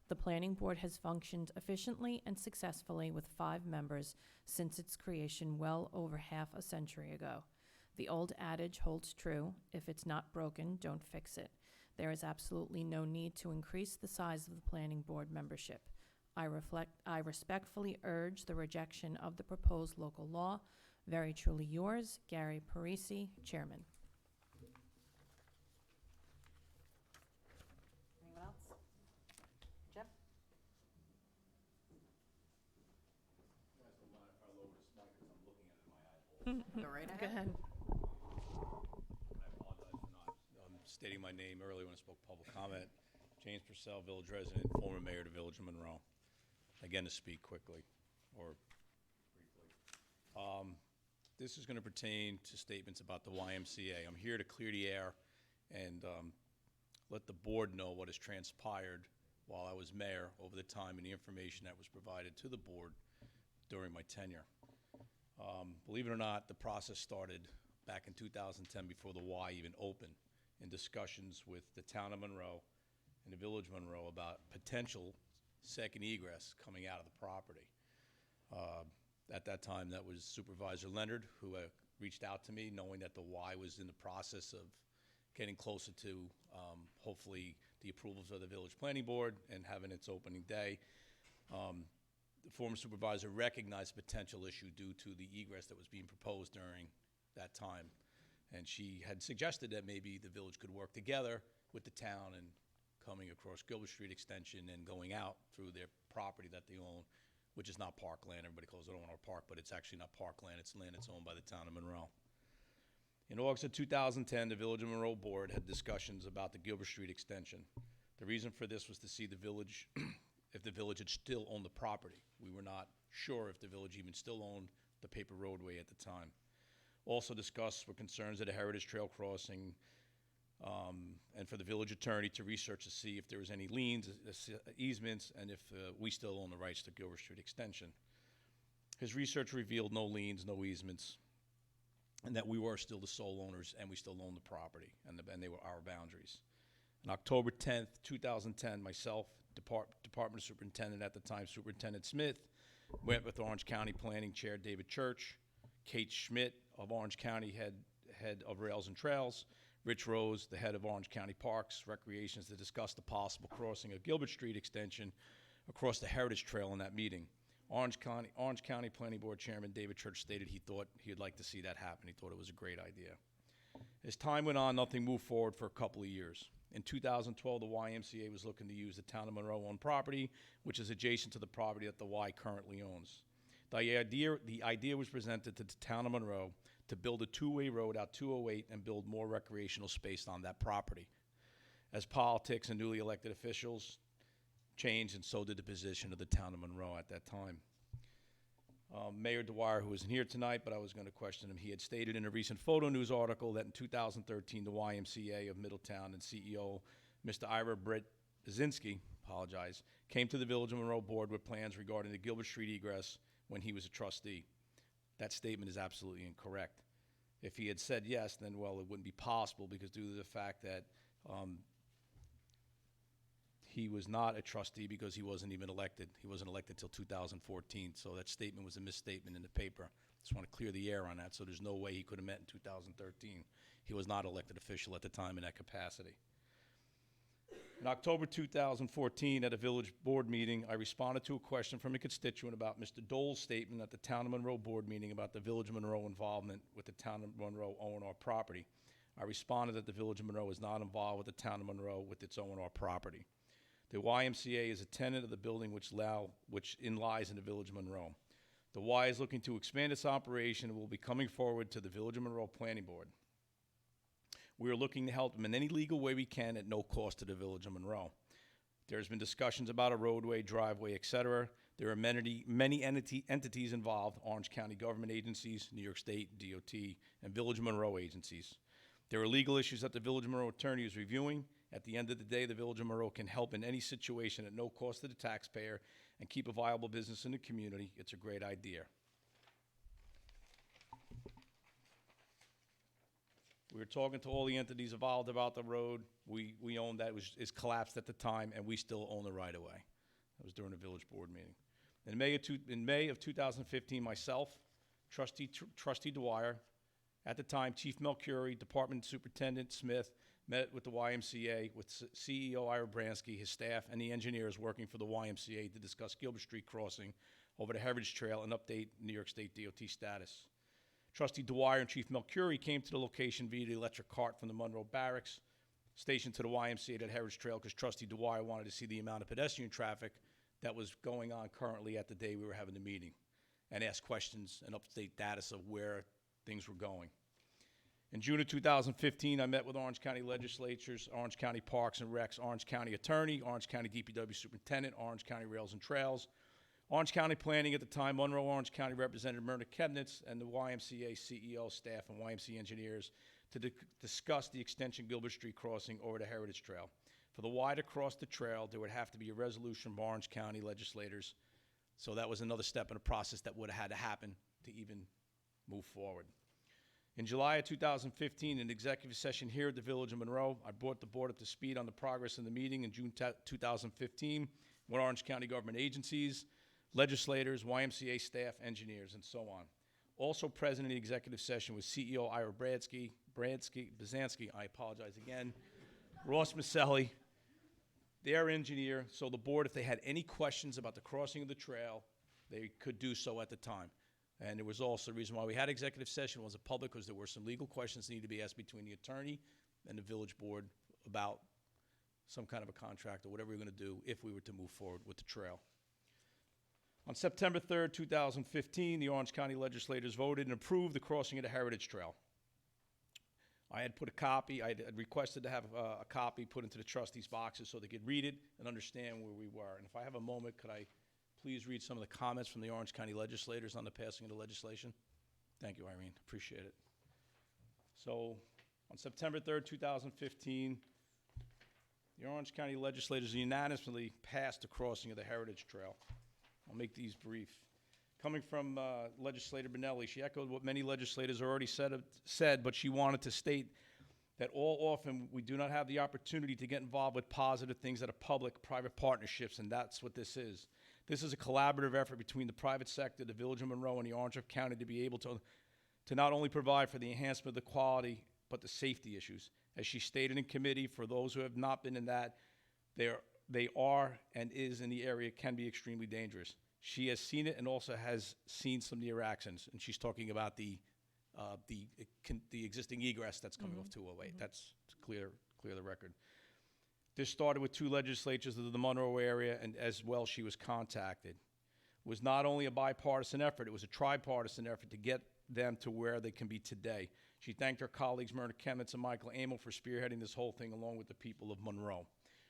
The planning board has functioned efficiently and successfully with 5 members since its creation well over half a century ago. The old adage holds true: if it's not broken, don't fix it. There is absolutely no need to increase the size of the planning board membership. I respectfully urge the rejection of the proposed local law. Very truly yours, Gary Parisi, Chairman. Anyone else? Jeff? Go right ahead. Go ahead. I apologize for not stating my name earlier when I spoke public comment. James Purcell, village resident, former mayor of the Village of Monroe. Again, to speak quickly, or briefly. This is going to pertain to statements about the YMCA. I'm here to clear the air and let the board know what has transpired while I was mayor over the time and the information that was provided to the board during my tenure. Believe it or not, the process started back in 2010 before the Y even opened, in discussions with the town of Monroe and the Village of Monroe about potential second egress coming out of the property. At that time, that was Supervisor Leonard, who reached out to me, knowing that the Y was in the process of getting closer to, hopefully, the approvals of the Village Planning Board and having its opening day. The former supervisor recognized the potential issue due to the egress that was being proposed during that time. And she had suggested that maybe the village could work together with the town and coming across Gilbert Street Extension and going out through their property that they own, which is not parkland. Everybody calls it O&R Park, but it's actually not parkland. It's land that's owned by the town of Monroe. In August of 2010, the Village of Monroe Board had discussions about the Gilbert Street Extension. The reason for this was to see the village, if the village had still owned the property. We were not sure if the village even still owned the paper roadway at the time. Also discussed were concerns of the Heritage Trail crossing, and for the village attorney to research to see if there was any liens, easements, and if we still own the rights to Gilbert Street Extension. His research revealed no liens, no easements, and that we were still the sole owners and we still owned the property, and they were our boundaries. On October 10th, 2010, myself, Department Superintendent at the time, Superintendent Smith, Went with Orange County Planning Chair David Church, Kate Schmidt of Orange County, head of Rails and Trails, Rich Rose, the head of Orange County Parks, Recreations, to discuss the possible crossing of Gilbert Street extension across the Heritage Trail in that meeting. Orange County Planning Board Chairman David Church stated he thought he'd like to see that happen. He thought it was a great idea. As time went on, nothing moved forward for a couple of years. In 2012, the YMCA was looking to use the town of Monroe-owned property, which is adjacent to the property that the Y currently owns. The idea was presented to the town of Monroe to build a two-way road out 208 and build more recreational space on that property. As politics and newly elected officials changed, and so did the position of the town of Monroe at that time. Mayor Dwyer, who isn't here tonight, but I was going to question him, he had stated in a recent Photo News article that in 2013, the YMCA of Middletown and CEO, Mr. Ira Brzezinski, came to the Village of Monroe board with plans regarding the Gilbert Street egress when he was a trustee. That statement is absolutely incorrect. If he had said yes, then, well, it wouldn't be possible because due to the fact that he was not a trustee because he wasn't even elected. He wasn't elected till 2014, so that statement was a misstatement in the paper. Just want to clear the air on that, so there's no way he could have met in 2013. He was not elected official at the time in that capacity. In October 2014, at a village board meeting, I responded to a question from a constituent about Mr. Dole's statement at the Town of Monroe board meeting about the Village of Monroe involvement with the Town of Monroe O&R property. I responded that the Village of Monroe is not involved with the Town of Monroe with its O&R property. The YMCA is a tenant of the building which lies in the Village of Monroe. The Y is looking to expand its operation and will be coming forward to the Village of Monroe Planning Board. We are looking to help them in any legal way we can at no cost to the Village of Monroe. There's been discussions about a roadway, driveway, etc. There are many entities involved, Orange County government agencies, New York State, DOT, and Village of Monroe agencies. There are legal issues that the Village of Monroe attorney is reviewing. At the end of the day, the Village of Monroe can help in any situation at no cost to the taxpayer and keep a viable business in the community. It's a great idea. We were talking to all the entities involved about the road. We owned that. It collapsed at the time, and we still own the right-of-way. That was during the village board meeting. In May of 2015, myself, Trustee Dwyer, at the time, Chief Melchiori, Department Superintendent Smith, met with the YMCA, with CEO Ira Bransky, his staff, and the engineers working for the YMCA to discuss Gilbert Street crossing over the Heritage Trail and update New York State DOT status. Trustee Dwyer and Chief Melchiori came to the location via the electric cart from the Monroe Barracks station to the YMCA at Heritage Trail because Trustee Dwyer wanted to see the amount of pedestrian traffic that was going on currently at the day we were having the meeting and ask questions and update status of where things were going. In June of 2015, I met with Orange County legislatures, Orange County Parks and Recs, Orange County Attorney, Orange County DPW Superintendent, Orange County Rails and Trails, Orange County Planning at the time, Monroe Orange County Representative Myrna Kebnitz, and the YMCA CEO, staff, and YMCA engineers to discuss the extension Gilbert Street crossing over the Heritage Trail. For the Y to cross the trail, there would have to be a resolution from Orange County legislators, so that was another step in the process that would have had to happen to even move forward. In July of 2015, in executive session here at the Village of Monroe, I brought the board up to speed on the progress in the meeting in June 2015 with Orange County government agencies, legislators, YMCA staff, engineers, and so on. Also present in the executive session was CEO Ira Brzezinski, I apologize again, Ross Maselli, their engineer, so the board, if they had any questions about the crossing of the trail, they could do so at the time. And there was also the reason why we had executive session was a public because there were some legal questions that needed to be asked between the attorney and the village board about some kind of a contract or whatever we were going to do if we were to move forward with the trail. On September 3rd, 2015, the Orange County legislators voted and approved the crossing of the Heritage Trail. I had put a copy, I had requested to have a copy put into the trustees' boxes so they could read it and understand where we were. And if I have a moment, could I please read some of the comments from the Orange County legislators on the passing of the legislation? Thank you, Irene. Appreciate it. So, on September 3rd, 2015, the Orange County legislators unanimously passed the crossing of the Heritage Trail. I'll make these brief. Coming from Legislator Bonelli, she echoed what many legislators already said, but she wanted to state that all often we do not have the opportunity to get involved with positive things that are public-private partnerships, and that's what this is. This is a collaborative effort between the private sector, the Village of Monroe, and the Orange County to be able to not only provide for the enhancement of the quality, but the safety issues. As she stated in committee, for those who have not been in that, they are and is in the area can be extremely dangerous. She has seen it and also has seen some near accidents, and she's talking about the existing egress that's coming off 208. That's to clear the record. This started with 2 legislatures of the Monroe area, and as well she was contacted. It was not only a bipartisan effort, it was a tripartisan effort to get them to where they can be today. She thanked her colleagues Myrna Kemitz and Michael Amel for spearheading this whole thing along with the people of Monroe.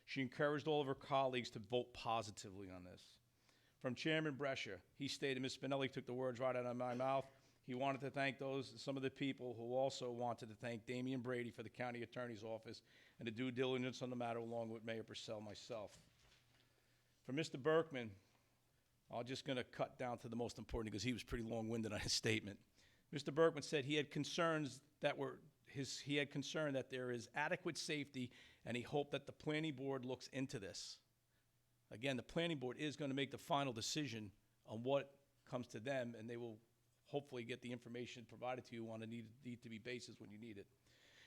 She encouraged all of her colleagues to vote positively on this. From Chairman Brescia, he stated, Ms. Spinelli took the words right out of my mouth. He wanted to thank some of the people who also wanted to thank Damian Brady for the county attorney's office and the due diligence on the matter along with Mayor Purcell myself. For Mr. Berkman, I'm just going to cut down to the most important because he was pretty long-winded on his statement. Mr. Berkman said he had concerns that there is adequate safety, and he hoped that the planning board looks into this. Again, the planning board is going to make the final decision on what comes to them, and they will hopefully get the information provided to you on a need-to-be basis when you need it.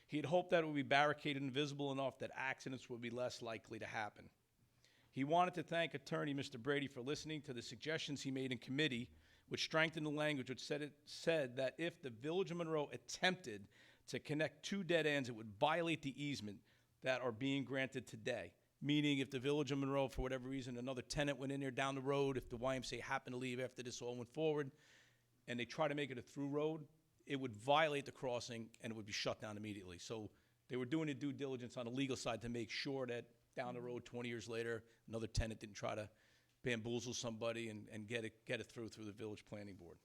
He had hoped that it would be barricaded and visible enough that accidents would be less likely to happen. He wanted to thank attorney Mr. Brady for listening to the suggestions he made in committee, which strengthened the language, which said that if the Village of Monroe attempted to connect 2 dead ends, it would violate the easement that are being granted today. Meaning if the Village of Monroe, for whatever reason, another tenant went in there down the road, if the YMCA happened to leave after this all went forward, and they try to make it a through road, it would violate the crossing and it would be shut down immediately. So they were doing the due diligence on the legal side to make sure that down the road, 20 years later, another tenant didn't try to bamboozle somebody and get it through the village planning board.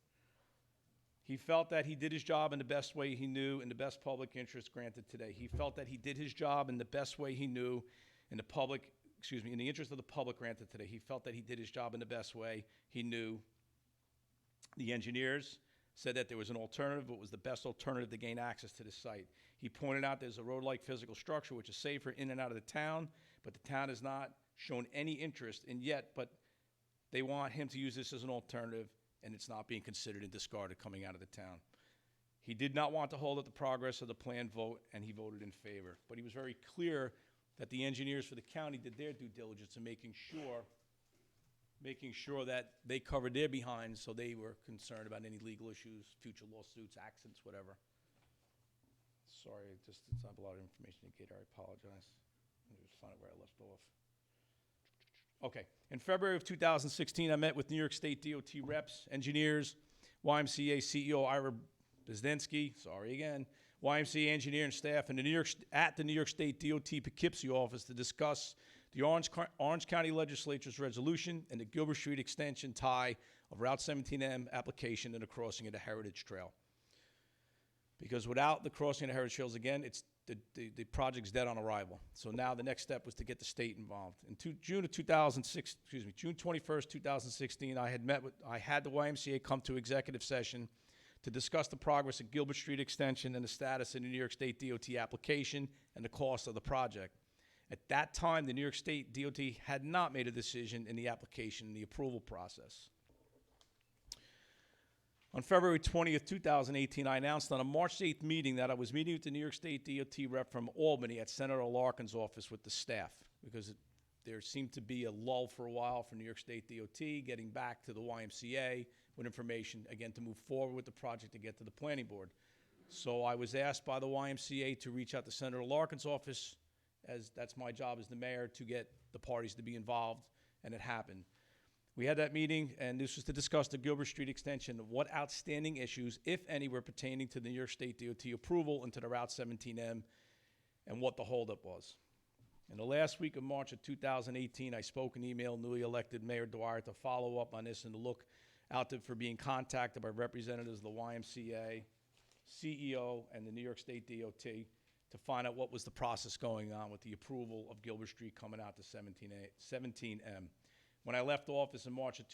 He felt that he did his job in the best way he knew in the best public interest granted today. He felt that he did his job in the best way he knew in the interest of the public granted today. He felt that he did his job in the best way he knew. The engineers said that there was an alternative, but was the best alternative to gain access to the site. He pointed out there's a road-like physical structure which is safer in and out of the town, but the town has not shown any interest in yet, but they want him to use this as an alternative, and it's not being considered and discarded coming out of the town. He did not want to hold up the progress of the planned vote, and he voted in favor. But he was very clear that the engineers for the county did their due diligence in making sure that they covered their behinds, so they were concerned about any legal issues, future lawsuits, accidents, whatever. Sorry, it's not a lot of information to get. I apologize. Let me just find out where I left off. Okay. In February of 2016, I met with New York State DOT reps, engineers, YMCA CEO Ira Bizdenski, sorry again, YMCA engineer and staff at the New York State DOT Poughkeepsie office to discuss the Orange County Legislature's resolution and the Gilbert Street extension tie of Route 17M application and the crossing of the Heritage Trail. Because without the crossing of the Heritage Trails, again, the project's dead on arrival. So now the next step was to get the state involved. In June 21st, 2016, I had the YMCA come to executive session to discuss the progress of Gilbert Street extension and the status of the New York State DOT application and the cost of the project. At that time, the New York State DOT had not made a decision in the application and the approval process. On February 20th, 2018, I announced on a March 8th meeting that I was meeting with the New York State DOT rep from Albany at Senator Larkin's office with the staff, because there seemed to be a lull for a while for New York State DOT getting back to the YMCA with information, again, to move forward with the project to get to the planning board. So I was asked by the YMCA to reach out to Senator Larkin's office, as that's my job as the mayor, to get the parties to be involved, and it happened. We had that meeting, and this was to discuss the Gilbert Street extension, what outstanding issues, if any, were pertaining to the New York State DOT approval into the Route 17M, and what the holdup was. In the last week of March of 2018, I spoke and emailed newly elected Mayor Dwyer to follow up on this and to look out for being contacted by representatives of the YMCA, CEO, and the New York State DOT to find out what was the process going on with the approval of Gilbert Street coming out to 17M. When I left office in March 30th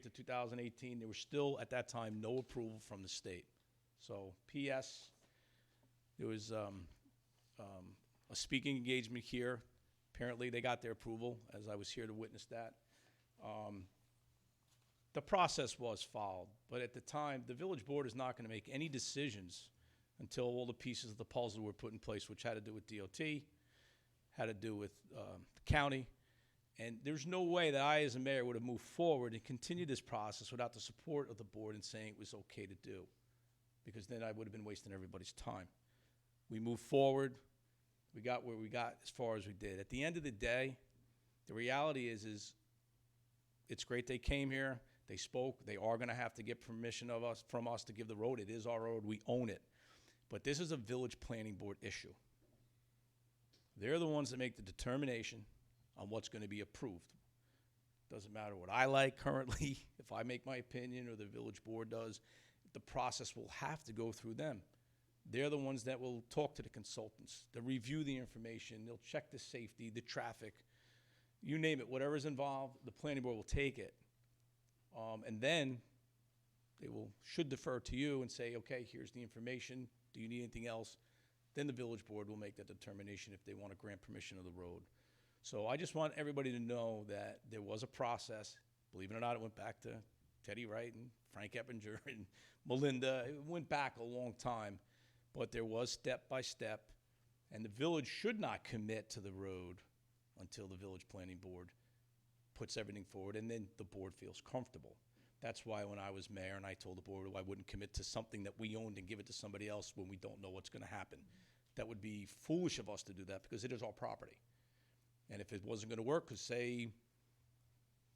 of 2018, there was still, at that time, no approval from the state. So, P.S., there was a speaking engagement here. Apparently, they got their approval, as I was here to witness that. The process was followed, but at the time, the village board is not going to make any decisions until all the pieces of the puzzle were put in place, which had to do with DOT, had to do with the county. And there's no way that I, as a mayor, would have moved forward and continued this process without the support of the board and saying it was okay to do, because then I would have been wasting everybody's time. We moved forward. We got where we got as far as we did. At the end of the day, the reality is it's great they came here. They spoke. They are going to have to get permission from us to give the road. It is our road. We own it. But this is a village planning board issue. They're the ones that make the determination on what's going to be approved. Doesn't matter what I like currently, if I make my opinion or the village board does, the process will have to go through them. They're the ones that will talk to the consultants. They'll review the information. They'll check the safety, the traffic, you name it, whatever's involved, the planning board will take it. And then they should defer to you and say, okay, here's the information. Do you need anything else? Then the village board will make that determination if they want to grant permission of the road. So I just want everybody to know that there was a process. Believe it or not, it went back to Teddy Wright and Frank Eppinger and Melinda. It went back a long time, but there was step by step. And the village should not commit to the road until the village planning board puts everything forward, and then the board feels comfortable. That's why when I was mayor and I told the board I wouldn't commit to something that we owned and give it to somebody else when we don't know what's going to happen. That would be foolish of us to do that because it is our property. And if it wasn't going to work, because say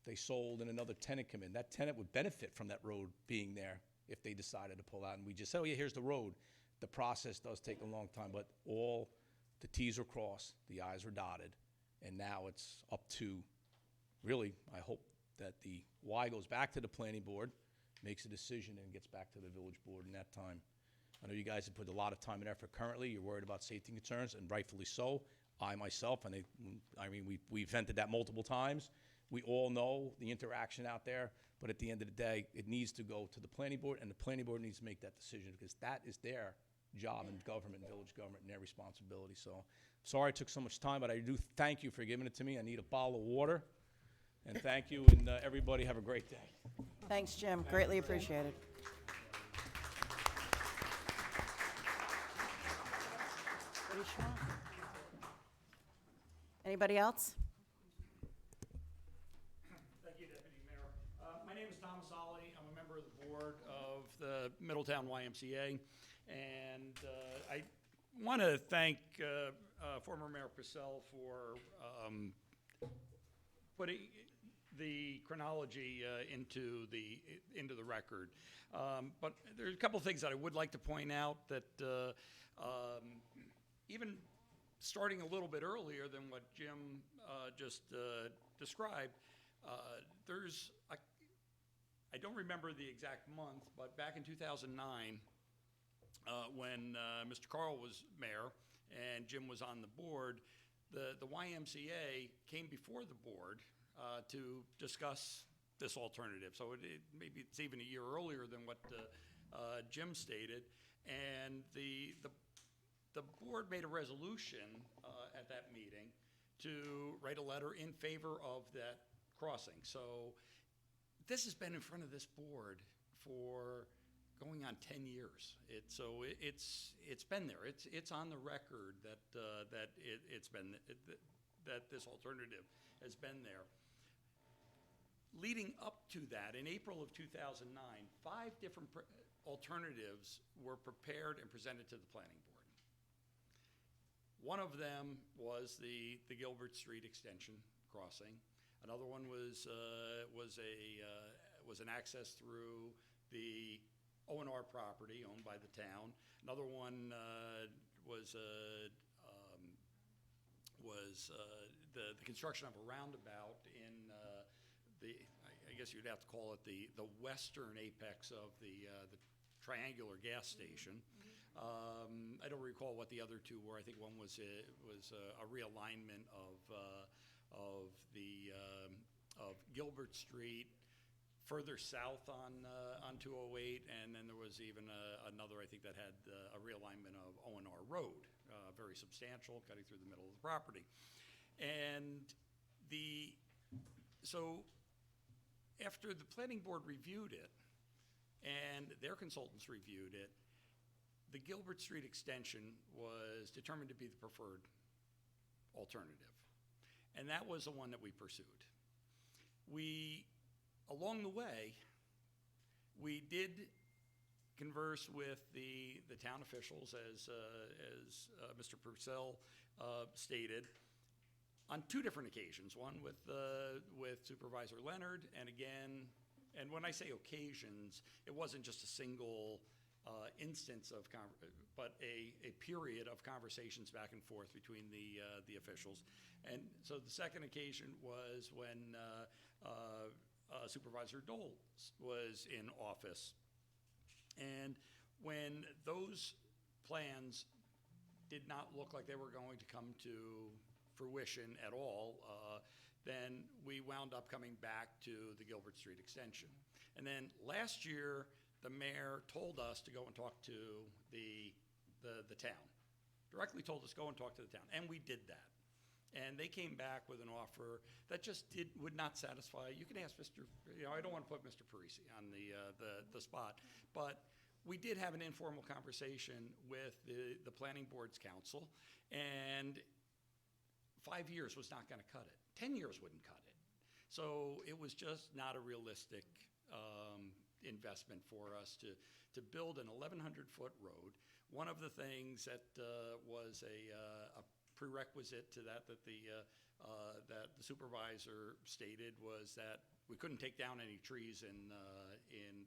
they sold and another tenant come in, that tenant would benefit from that road being there if they decided to pull out. And we just say, oh yeah, here's the road. The process does take a long time, but all the T's are crossed, the I's are dotted, and now it's up to, really, I hope that the Y goes back to the planning board, makes a decision, and gets back to the village board in that time. I know you guys have put a lot of time and effort currently. You're worried about safety concerns, and rightfully so. I myself, and we've vented that multiple times. We all know the interaction out there, but at the end of the day, it needs to go to the planning board, and the planning board needs to make that decision because that is their job in government, village government, and their responsibility. So, sorry it took so much time, but I do thank you for giving it to me. I need a bottle of water, and thank you, and everybody have a great day. Thanks, Jim. Greatly appreciated. Pretty strong. Anybody else? Thank you, Deputy Mayor. My name is Thomas Ollie. I'm a member of the board of the Middletown YMCA, and I want to thank former Mayor Purcell for putting the chronology into the record. But there's a couple of things that I would like to point out that even starting a little bit earlier than what Jim just described, I don't remember the exact month, but back in 2009, when Mr. Carl was mayor and Jim was on the board, the YMCA came before the board to discuss this alternative. So maybe it's even a year earlier than what Jim stated, and the board made a resolution at that meeting to write a letter in favor of that crossing. So this has been in front of this board for going on 10 years. It's been there. It's on the record that that this alternative has been there. Leading up to that, in April of 2009, 5 different alternatives were prepared and presented to the planning board. One of them was the Gilbert Street extension crossing. Another one was an access through the O&R property owned by the town. Another one was the construction of a roundabout in I guess you'd have to call it the western apex of the triangular gas station. I don't recall what the other two were. I think one was a realignment of Gilbert Street further south on 208, and then there was even another, I think, that had a realignment of O&R Road, very substantial, cutting through the middle of the property. And so after the planning board reviewed it, and their consultants reviewed it, the Gilbert Street extension was determined to be the preferred alternative. And that was the one that we pursued. Along the way, we did converse with the town officials, as Mr. Purcell stated, on 2 different occasions. One with Supervisor Leonard, and again, and when I say occasions, it wasn't just a single instance of, but a period of conversations back and forth between the officials. And so the second occasion was when Supervisor Dole was in office. And when those plans did not look like they were going to come to fruition at all, then we wound up coming back to the Gilbert Street extension. And then last year, the mayor told us to go and talk to the town. Directly told us, go and talk to the town, and we did that. And they came back with an offer that just would not satisfy. You can ask Mr., I don't want to put Mr. Parisi on the spot, but we did have an informal conversation with the planning board's council, and 5 years was not going to cut it. 10 years wouldn't cut it. So it was just not a realistic investment for us to build an 1,100-foot road. One of the things that was a prerequisite to that the supervisor stated was that we couldn't take down any trees in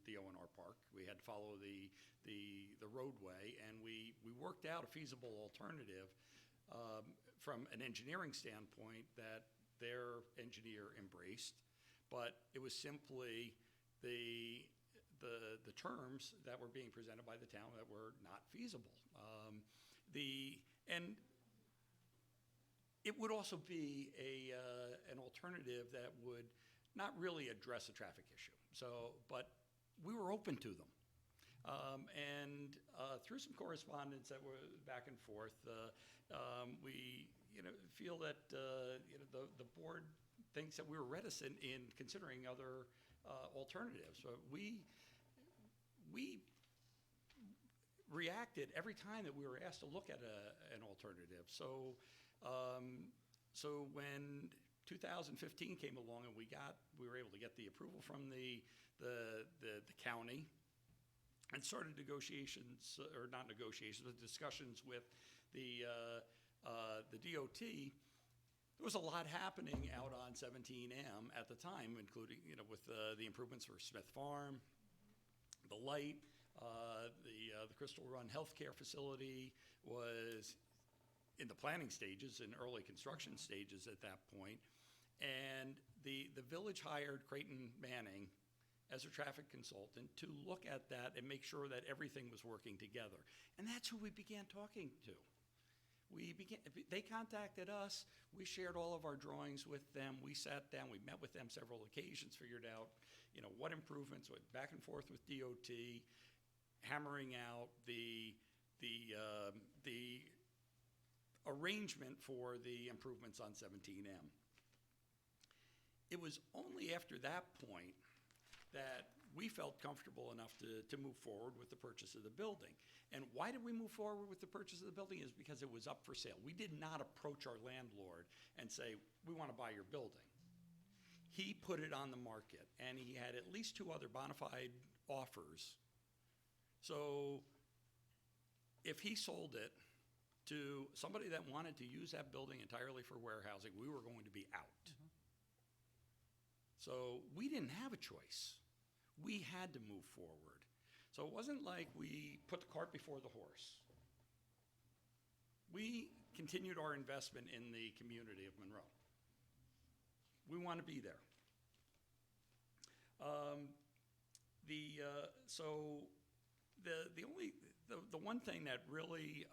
the O&R Park. We had to follow the roadway, and we worked out a feasible alternative from an engineering standpoint that their engineer embraced, but it was simply the terms that were being presented by the town that were not feasible. And it would also be an alternative that would not really address a traffic issue. But we were open to them. And through some correspondence that were back and forth, we feel that the board thinks that we were reticent in considering other alternatives. So we reacted every time that we were asked to look at an alternative. So when 2015 came along and we were able to get the approval from the county and started negotiations, or not negotiations, but discussions with the DOT, there was a lot happening out on 17M at the time, including, with the improvements for Smith Farm, the light, the Crystal Run Healthcare Facility was in the planning stages and early construction stages at that point. And the village hired Creighton Manning as a traffic consultant to look at that and make sure that everything was working together. And that's who we began talking to. They contacted us, we shared all of our drawings with them, we sat down, we met with them several occasions, figured out, what improvements, went back and forth with DOT, hammering out the arrangement for the improvements on 17M. It was only after that point that we felt comfortable enough to move forward with the purchase of the building. And why did we move forward with the purchase of the building is because it was up for sale. We did not approach our landlord and say, we want to buy your building. He put it on the market, and he had at least 2 other bona fide offers. So if he sold it to somebody that wanted to use that building entirely for warehousing, we were going to be out. So we didn't have a choice. We had to move forward. So it wasn't like we put the cart before the horse. We continued our investment in the community of Monroe. We want to be there. The one thing that really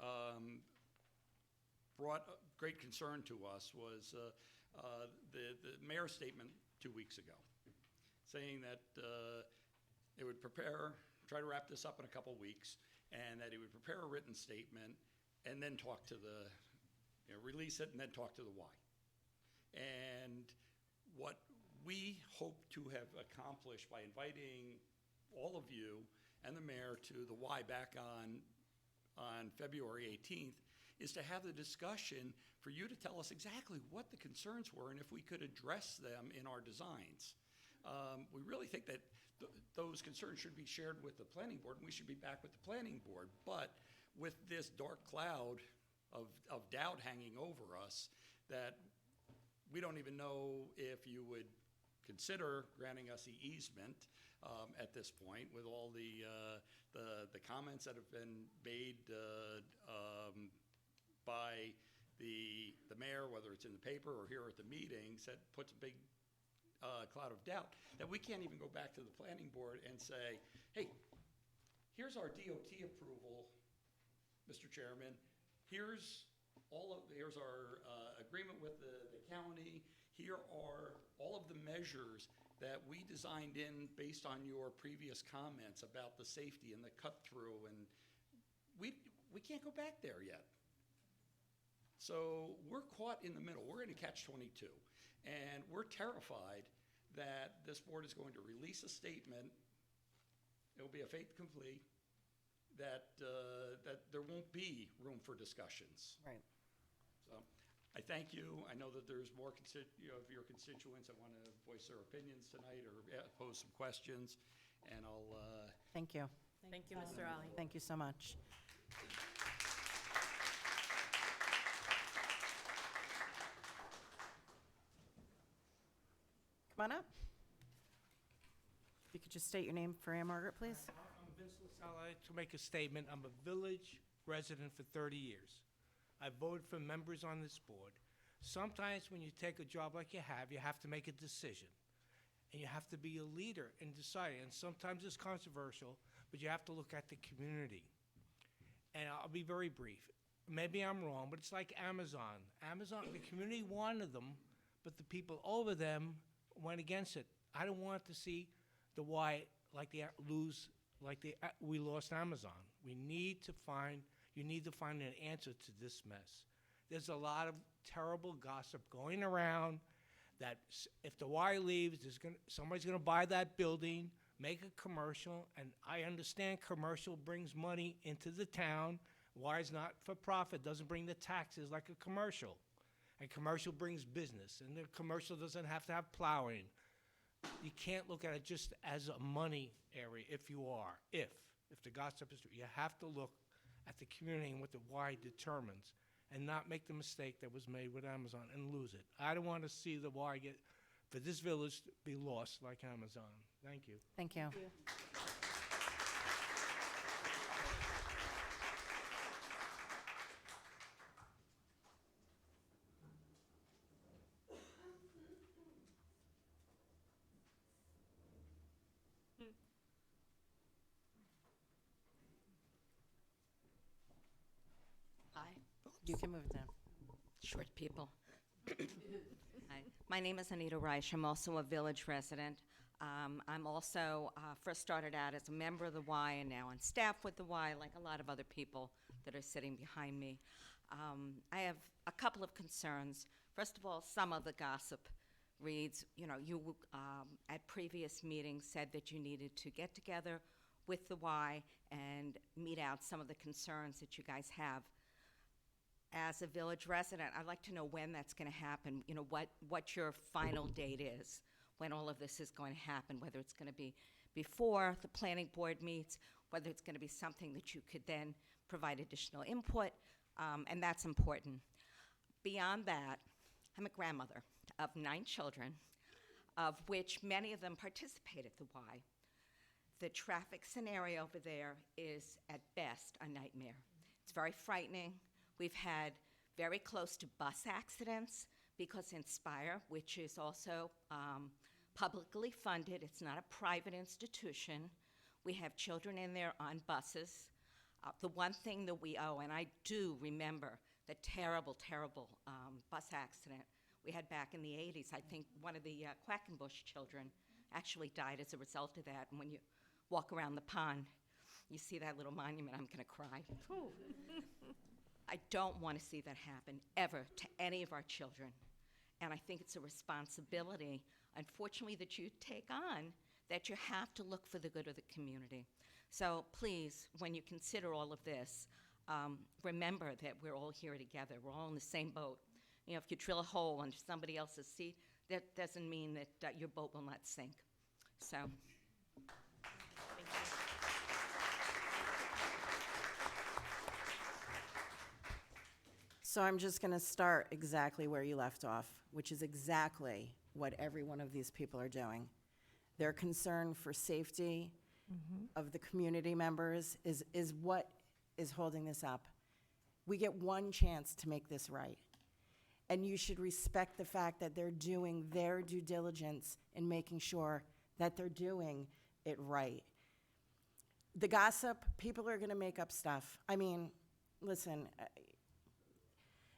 brought great concern to us was the mayor's statement 2 weeks ago, saying that they would try to wrap this up in a couple weeks, and that he would prepare a written statement and then talk to release it and then talk to the why. And what we hope to have accomplished by inviting all of you and the mayor to the Y back on February 18th is to have the discussion for you to tell us exactly what the concerns were and if we could address them in our designs. We really think that those concerns should be shared with the planning board, and we should be back with the planning board. But with this dark cloud of doubt hanging over us, that we don't even know if you would consider granting us the easement at this point, with all the comments that have been made by the mayor, whether it's in the paper or here at the meetings, that puts a big cloud of doubt, that we can't even go back to the planning board and say, hey, here's our DOT approval, Mr. Chairman, here's our agreement with the county, here are all of the measures that we designed in based on your previous comments about the safety and the cut-through, and we can't go back there yet. So we're caught in the middle. We're in a catch-22, and we're terrified that this board is going to release a statement, it'll be a fait accompli, that there won't be room for discussions. Right. So I thank you. I know that there's more of your constituents that want to voice their opinions tonight or pose some questions, and I'll Thank you. Thank you, Mr. Ali. Thank you so much. Come on up. If you could just state your name for Ann Margaret, please. I'm Vince LaSalle. I'd like to make a statement. I'm a village resident for 30 years. I voted for members on this board. Sometimes when you take a job like you have to make a decision. And you have to be a leader in deciding. And sometimes it's controversial, but you have to look at the community. And I'll be very brief. Maybe I'm wrong, but it's like Amazon. Amazon, the community wanted them, but the people over them went against it. I don't want to see the Y we lost Amazon. You need to find an answer to this mess. There's a lot of terrible gossip going around that if the Y leaves, somebody's gonna buy that building, make a commercial, and I understand commercial brings money into the town. Y is not for profit, doesn't bring the taxes like a commercial. And commercial brings business, and the commercial doesn't have to have plowing. You can't look at it just as a money area if the gossip is true. You have to look at the community and what the Y determines and not make the mistake that was made with Amazon and lose it. I don't want to see the Y for this village to be lost like Amazon. Thank you. Thank you. Hi, You can move down. short people. Hi, my name is Anita Reich. I'm also a village resident. I'm also first started out as a member of the Y and now on staff with the Y, like a lot of other people that are sitting behind me. I have a couple of concerns. First of all, some of the gossip reads, you at previous meetings said that you needed to get together with the Y and meet out some of the concerns that you guys have. As a village resident, I'd like to know when that's going to happen, what your final date is, when all of this is going to happen, whether it's going to be before the planning board meets, whether it's going to be something that you could then provide additional input, and that's important. Beyond that, I'm a grandmother of 9 children, of which many of them participate at the Y. The traffic scenario over there is, at best, a nightmare. It's very frightening. We've had very close to bus accidents because Inspire, which is also publicly funded, it's not a private institution. We have children in there on buses. The one thing that we owe, and I do remember the terrible, terrible bus accident we had back in the 80s. I think one of the Quackenbush children actually died as a result of that. And when you walk around the pond, you see that little monument, I'm gonna cry. I don't want to see that happen ever to any of our children. And I think it's a responsibility unfortunately, that you take on, that you have to look for the good of the community. So please, when you consider all of this, remember that we're all here together. We're all in the same boat. You know, if you drill a hole under somebody else's seat, that doesn't mean that your boat will not sink. So, thank you. So I'm just going to start exactly where you left off, which is exactly what every one of these people are doing. Their concern for safety of the community members is what is holding this up. We get one chance to make this right. And you should respect the fact that they're doing their due diligence in making sure that they're doing it right. The gossip, people are going to make up stuff. I mean, listen,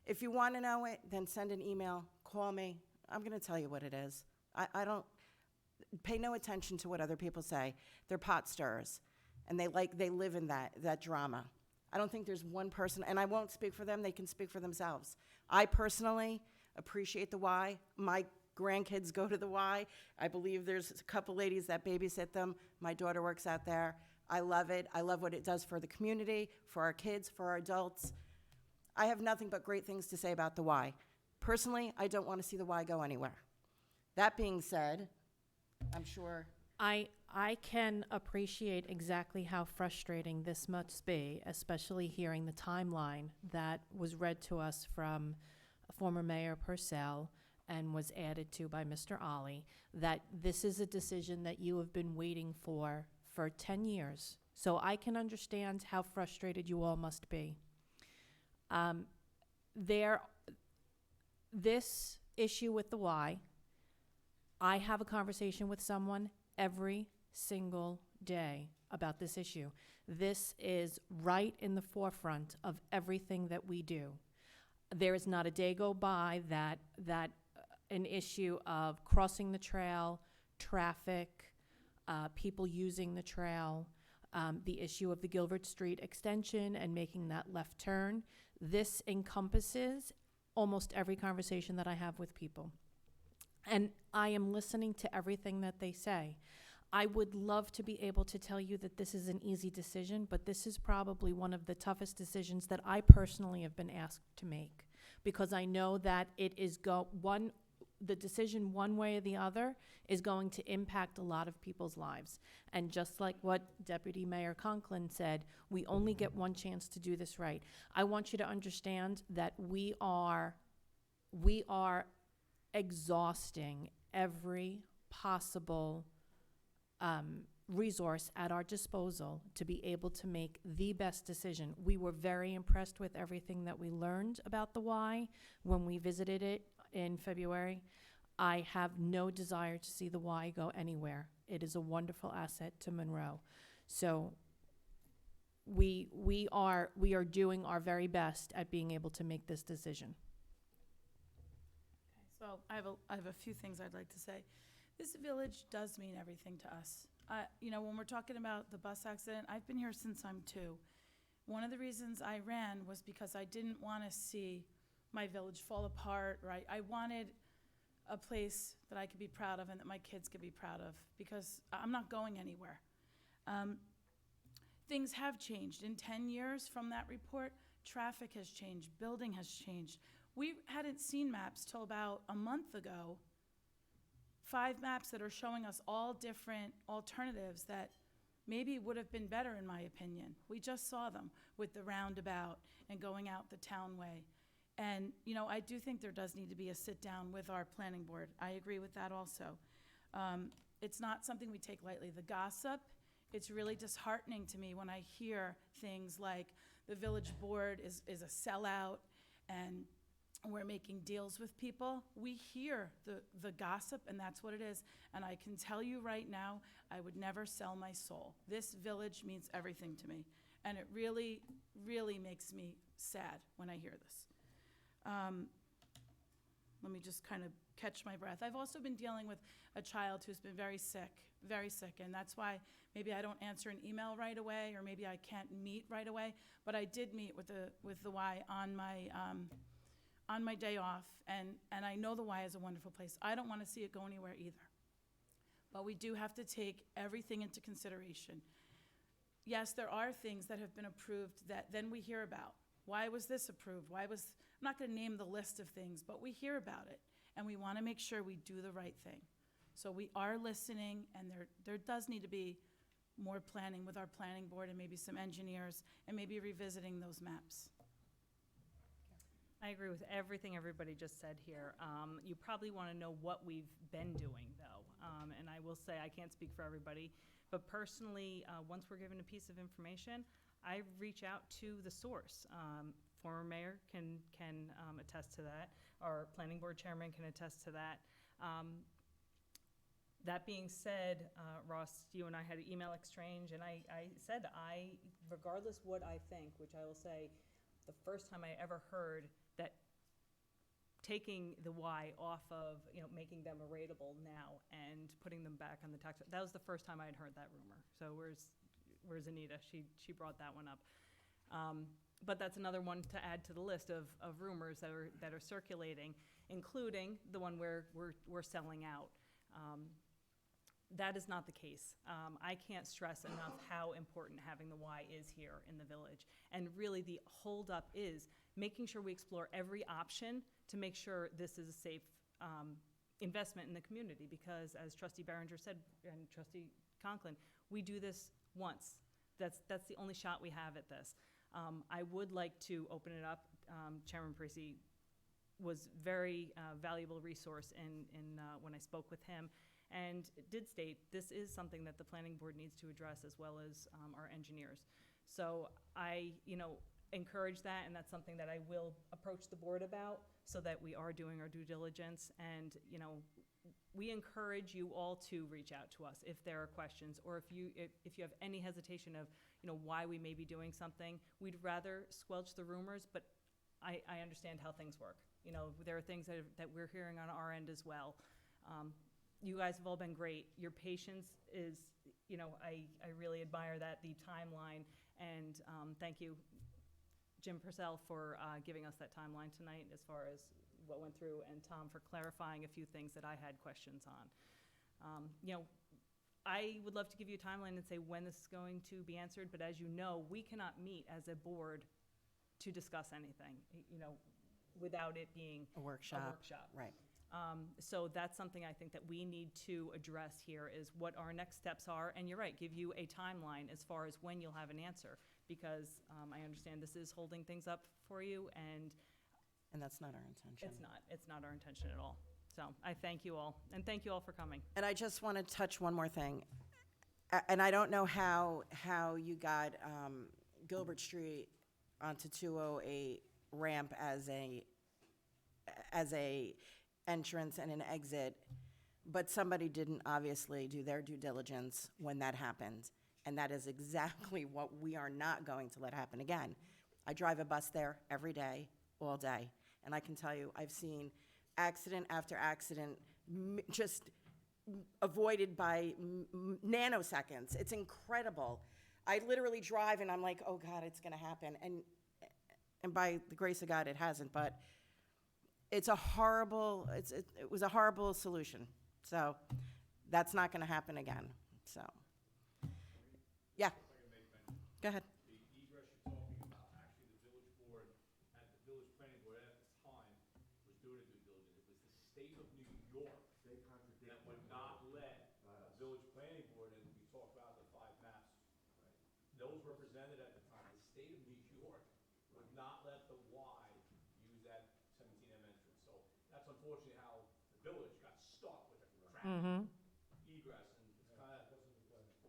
if you want to know it, then send an email, call me. I'm going to tell you what it is. I don't pay no attention to what other people say. They're pot stirrers, and they live in that drama. I don't think there's one person, and I won't speak for them. They can speak for themselves. I personally appreciate the Y. My grandkids go to the Y. I believe there's a couple ladies that babysit them. My daughter works out there. I love it. I love what it does for the community, for our kids, for our adults. I have nothing but great things to say about the Y. Personally, I don't want to see the Y go anywhere. That being said, I'm sure. I can appreciate exactly how frustrating this must be, especially hearing the timeline that was read to us from former Mayor Purcell and was added to by Mr. Ollie, that this is a decision that you have been waiting for 10 years. So I can understand how frustrated you all must be. This issue with the Y, I have a conversation with someone every single day about this issue. This is right in the forefront of everything that we do. There is not a day go by that an issue of crossing the trail, traffic, people using the trail, the issue of the Gilbert Street extension and making that left turn. This encompasses almost every conversation that I have with people. And I am listening to everything that they say. I would love to be able to tell you that this is an easy decision, but this is probably one of the toughest decisions that I personally have been asked to make, because I know that it is the decision one way or the other is going to impact a lot of people's lives. And just like what Deputy Mayor Conklin said, we only get one chance to do this right. I want you to understand that we are exhausting every possible resource at our disposal to be able to make the best decision. We were very impressed with everything that we learned about the Y when we visited it in February. I have no desire to see the Y go anywhere. It is a wonderful asset to Monroe. So we are doing our very best at being able to make this decision. So I have a few things I'd like to say. This village does mean everything to us. You know, when we're talking about the bus accident, I've been here since I'm 2. One of the reasons I ran was because I didn't want to see my village fall apart, right? I wanted a place that I could be proud of and that my kids could be proud of, because I'm not going anywhere. Things have changed. In 10 years from that report, traffic has changed, building has changed. We hadn't seen maps till about a month ago, 5 maps that are showing us all different alternatives that maybe would have been better in my opinion. We just saw them with the roundabout and going out the townway. And, you know, I do think there does need to be a sit-down with our planning board. I agree with that also. It's not something we take lightly. The gossip, it's really disheartening to me when I hear things like the village board is a sellout and we're making deals with people. We hear the gossip, and that's what it is. And I can tell you right now, I would never sell my soul. This village means everything to me. And it really, really makes me sad when I hear this. Let me just kind of catch my breath. I've also been dealing with a child who's been very sick, and that's why maybe I don't answer an email right away, or maybe I can't meet right away, but I did meet with the Y on on my day off, and I know the Y is a wonderful place. I don't want to see it go anywhere either. But we do have to take everything into consideration. Yes, there are things that have been approved that then we hear about. Why was this approved? I'm not going to name the list of things, but we hear about it, and we want to make sure we do the right thing. So we are listening, and there does need to be more planning with our planning board and maybe some engineers, and maybe revisiting those maps. I agree with everything everybody just said here. You probably want to know what we've been doing, though. And I will say, I can't speak for everybody, but personally, once we're given a piece of information, I reach out to the source. Former mayor can attest to that. Our planning board chairman can attest to that. That being said, Ross, you and I had an email exchange, and I said, regardless what I think, which I will say, the first time I ever heard that taking the Y off of, making them a rateable now and putting them back on the tax, that was the first time I had heard that rumor. So where's Anita? She brought that one up. But that's another one to add to the list of rumors that are circulating, including the one where we're selling out. That is not the case. I can't stress enough how important having the Y is here in the village. And really the holdup is making sure we explore every option to make sure this is a safe investment in the community, because as Trustee Berenger said, and Trustee Conklin, we do this once. That's the only shot we have at this. I would like to open it up. Chairman Parisi was very valuable resource in when I spoke with him, and did state this is something that the planning board needs to address, as well as our engineers. So I, encourage that, and that's something that I will approach the board about, so that we are doing our due diligence. And we encourage you all to reach out to us if there are questions, or if you have any hesitation of why we may be doing something. We'd rather squelch the rumors, but I understand how things work. There are things that we're hearing on our end as well. You guys have all been great. Your patience is, I really admire that, the timeline, and thank you, Jim Purcell, for giving us that timeline tonight as far as what went through, and Tom for clarifying a few things that I had questions on. I would love to give you a timeline and say when this is going to be answered, but as you know, we cannot meet as a board to discuss anything, without it being A workshop. Right. So that's something I think that we need to address here, is what our next steps are. And you're right, give you a timeline as far as when you'll have an answer, because I understand this is holding things up for you, and that's not our intention. It's not our intention at all. So I thank you all, and thank you all for coming. And I just want to touch one more thing. And I don't know how you got Gilbert Street onto 208 ramp as a entrance and an exit, but somebody didn't obviously do their due diligence when that happened. And that is exactly what we are not going to let happen again. I drive a bus there every day, all day, and I can tell you, I've seen accident after accident just avoided by nanoseconds. It's incredible. I literally drive and I'm like, oh God, it's gonna happen. And by the grace of God, it hasn't, but it was a horrible solution. So that's not gonna happen again, so. Yeah, go ahead. The egress you're talking about, actually, the village board, and the village planning board at the time was doing a due diligence. It was the state of New York that would not let a village planning board, and we talked about the 5 maps. Those represented at the time, the state of New York would not let the Y use that 17M entrance. So that's unfortunately how the village got stuck with a crappy egress, and it's kind of,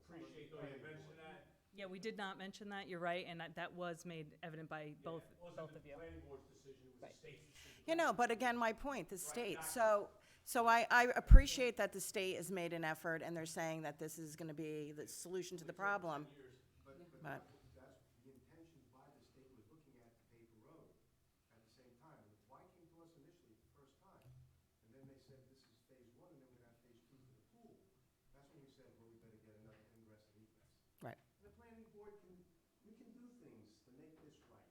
appreciate though you mentioned that. Yeah, we did not mention that, you're right, and that was made evident by both of you. It wasn't the planning board's decision, it was the state's decision. But again, my point, the state. So I appreciate that the state has made an effort and they're saying that this is gonna be the solution to the problem. But But- that's the intention by the state was looking at the paper road at the same time. And why came to us initially the first time? And then they said, this is phase 1, and then we're gonna have phase 2 for the pool. That's when we said, well, we better get another ingress and egress. Right. The planning board we can do things to make this right.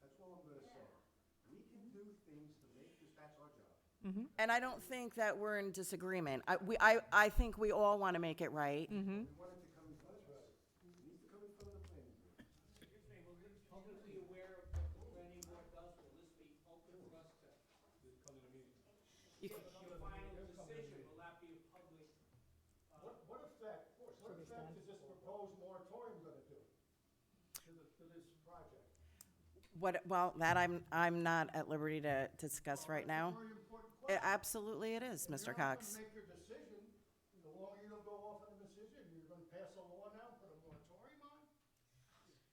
That's all I'm gonna say. We can do things to make this, that's our job. And I don't think that we're in disagreement. I think we all want to make it right. We want it to come in front of us. It needs to come in front of the planning board. Publicly aware of what the planning board does, will this be open for us to? You Your final decision, will that be a public? What effect is this proposed moratorium gonna do to this project? well, that I'm not at liberty to discuss right now. Very important question. Absolutely it is, Mr. Cox. You're not gonna make your decision, the longer you don't go off on the decision, you're gonna pass a law now, and put a moratorium on?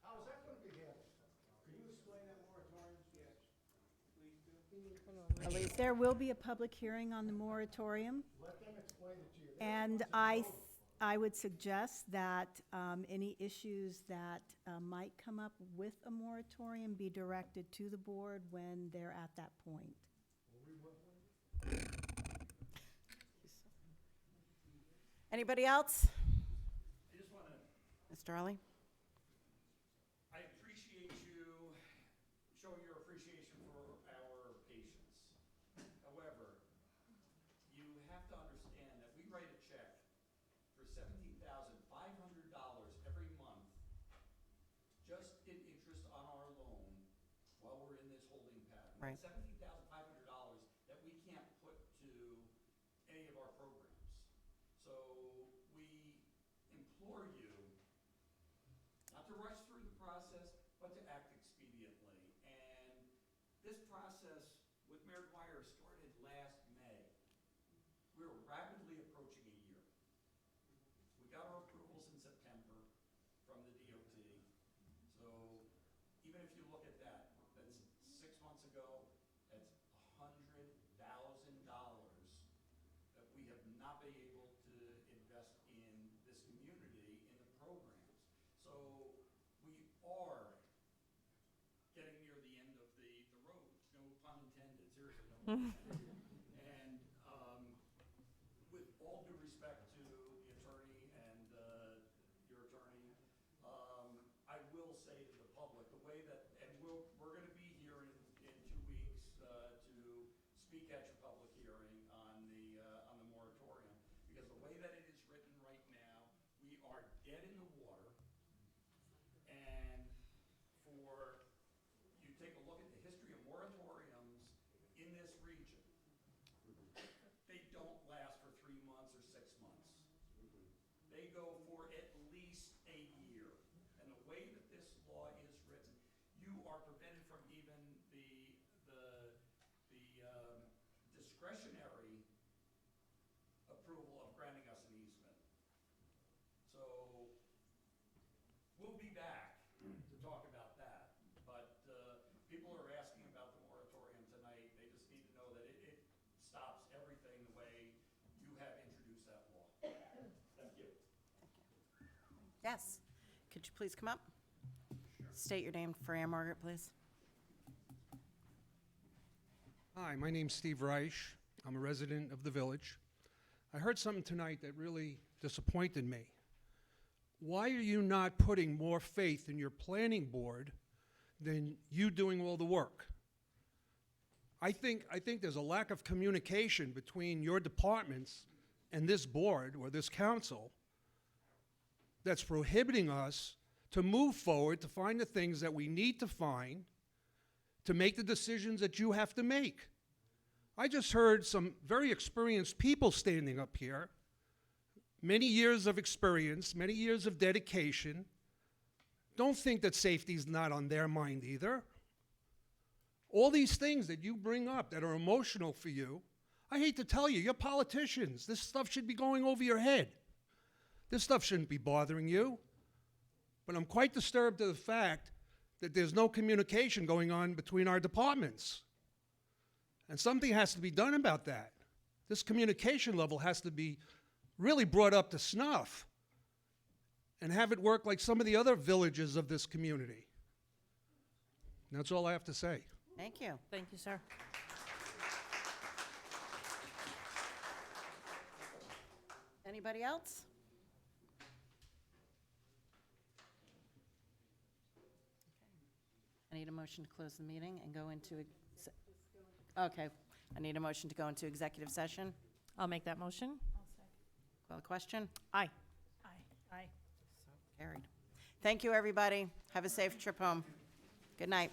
How is that gonna be handled? Can you explain that moratorium? Yes, please do. Elise? There will be a public hearing on the moratorium, Let them explain it to you. and I would suggest that any issues that might come up with a moratorium be directed to the board when they're at that point. Anybody else? I just want to, Mr. Ali? I appreciate you showing your appreciation for our patients. However, you have to understand that we write a check for $17,500 every month just in interest on our loan while we're in this holding pattern. Right. That's $17,500 that we can't put to any of our programs. So we implore you not to rush through the process, but to act expediently. And this process with Mayor Dwyer started last May. We're rapidly approaching a year. We got our approvals in September from the DOT. So even if you look at that, that's 6 months ago, that's $100,000 that we have not been able to invest in this community, in the programs. So we are getting near the end of the road, no pun intended, seriously, no pun intended. And with all due respect to the attorney and your attorney, I will say to the public, the way that, and we're gonna be here in 2 weeks to speak at your public hearing on the moratorium, because the way that it is written right now, we are dead in the water. And for, you take a look at the history of moratoriums in this region, they don't last for 3 months or 6 months. They go for at least a year. And the way that this law is written, you are prevented from even the discretionary approval of granting us an easement. So we'll be back to talk about that. But people are asking about the moratorium tonight. They just need to know that it stops everything the way you have introduced that law. Thank you. Yes. Could you please come up? State your name for Ann Margaret, please. Hi, my name's Steve Reich. I'm a resident of the village. I heard something tonight that really disappointed me. Why are you not putting more faith in your planning board than you doing all the work? I think there's a lack of communication between your departments and this board or this council that's prohibiting us to move forward, to find the things that we need to find, to make the decisions that you have to make. I just heard some very experienced people standing up here, many years of experience, many years of dedication. Don't think that safety's not on their mind either. All these things that you bring up that are emotional for you, I hate to tell you, you're politicians. This stuff should be going over your head. This stuff shouldn't be bothering you. But I'm quite disturbed to the fact that there's no communication going on between our departments. And something has to be done about that. This communication level has to be really brought up to snuff and have it work like some of the other villages of this community. And that's all I have to say. Thank you. Thank you, sir. Anybody else? I need a motion to close the meeting and go into, Okay, I need a motion to go into executive session. I'll make that motion. Call the question? Aye. Aye. Carried. Thank you, everybody. Have a safe trip home. Good night.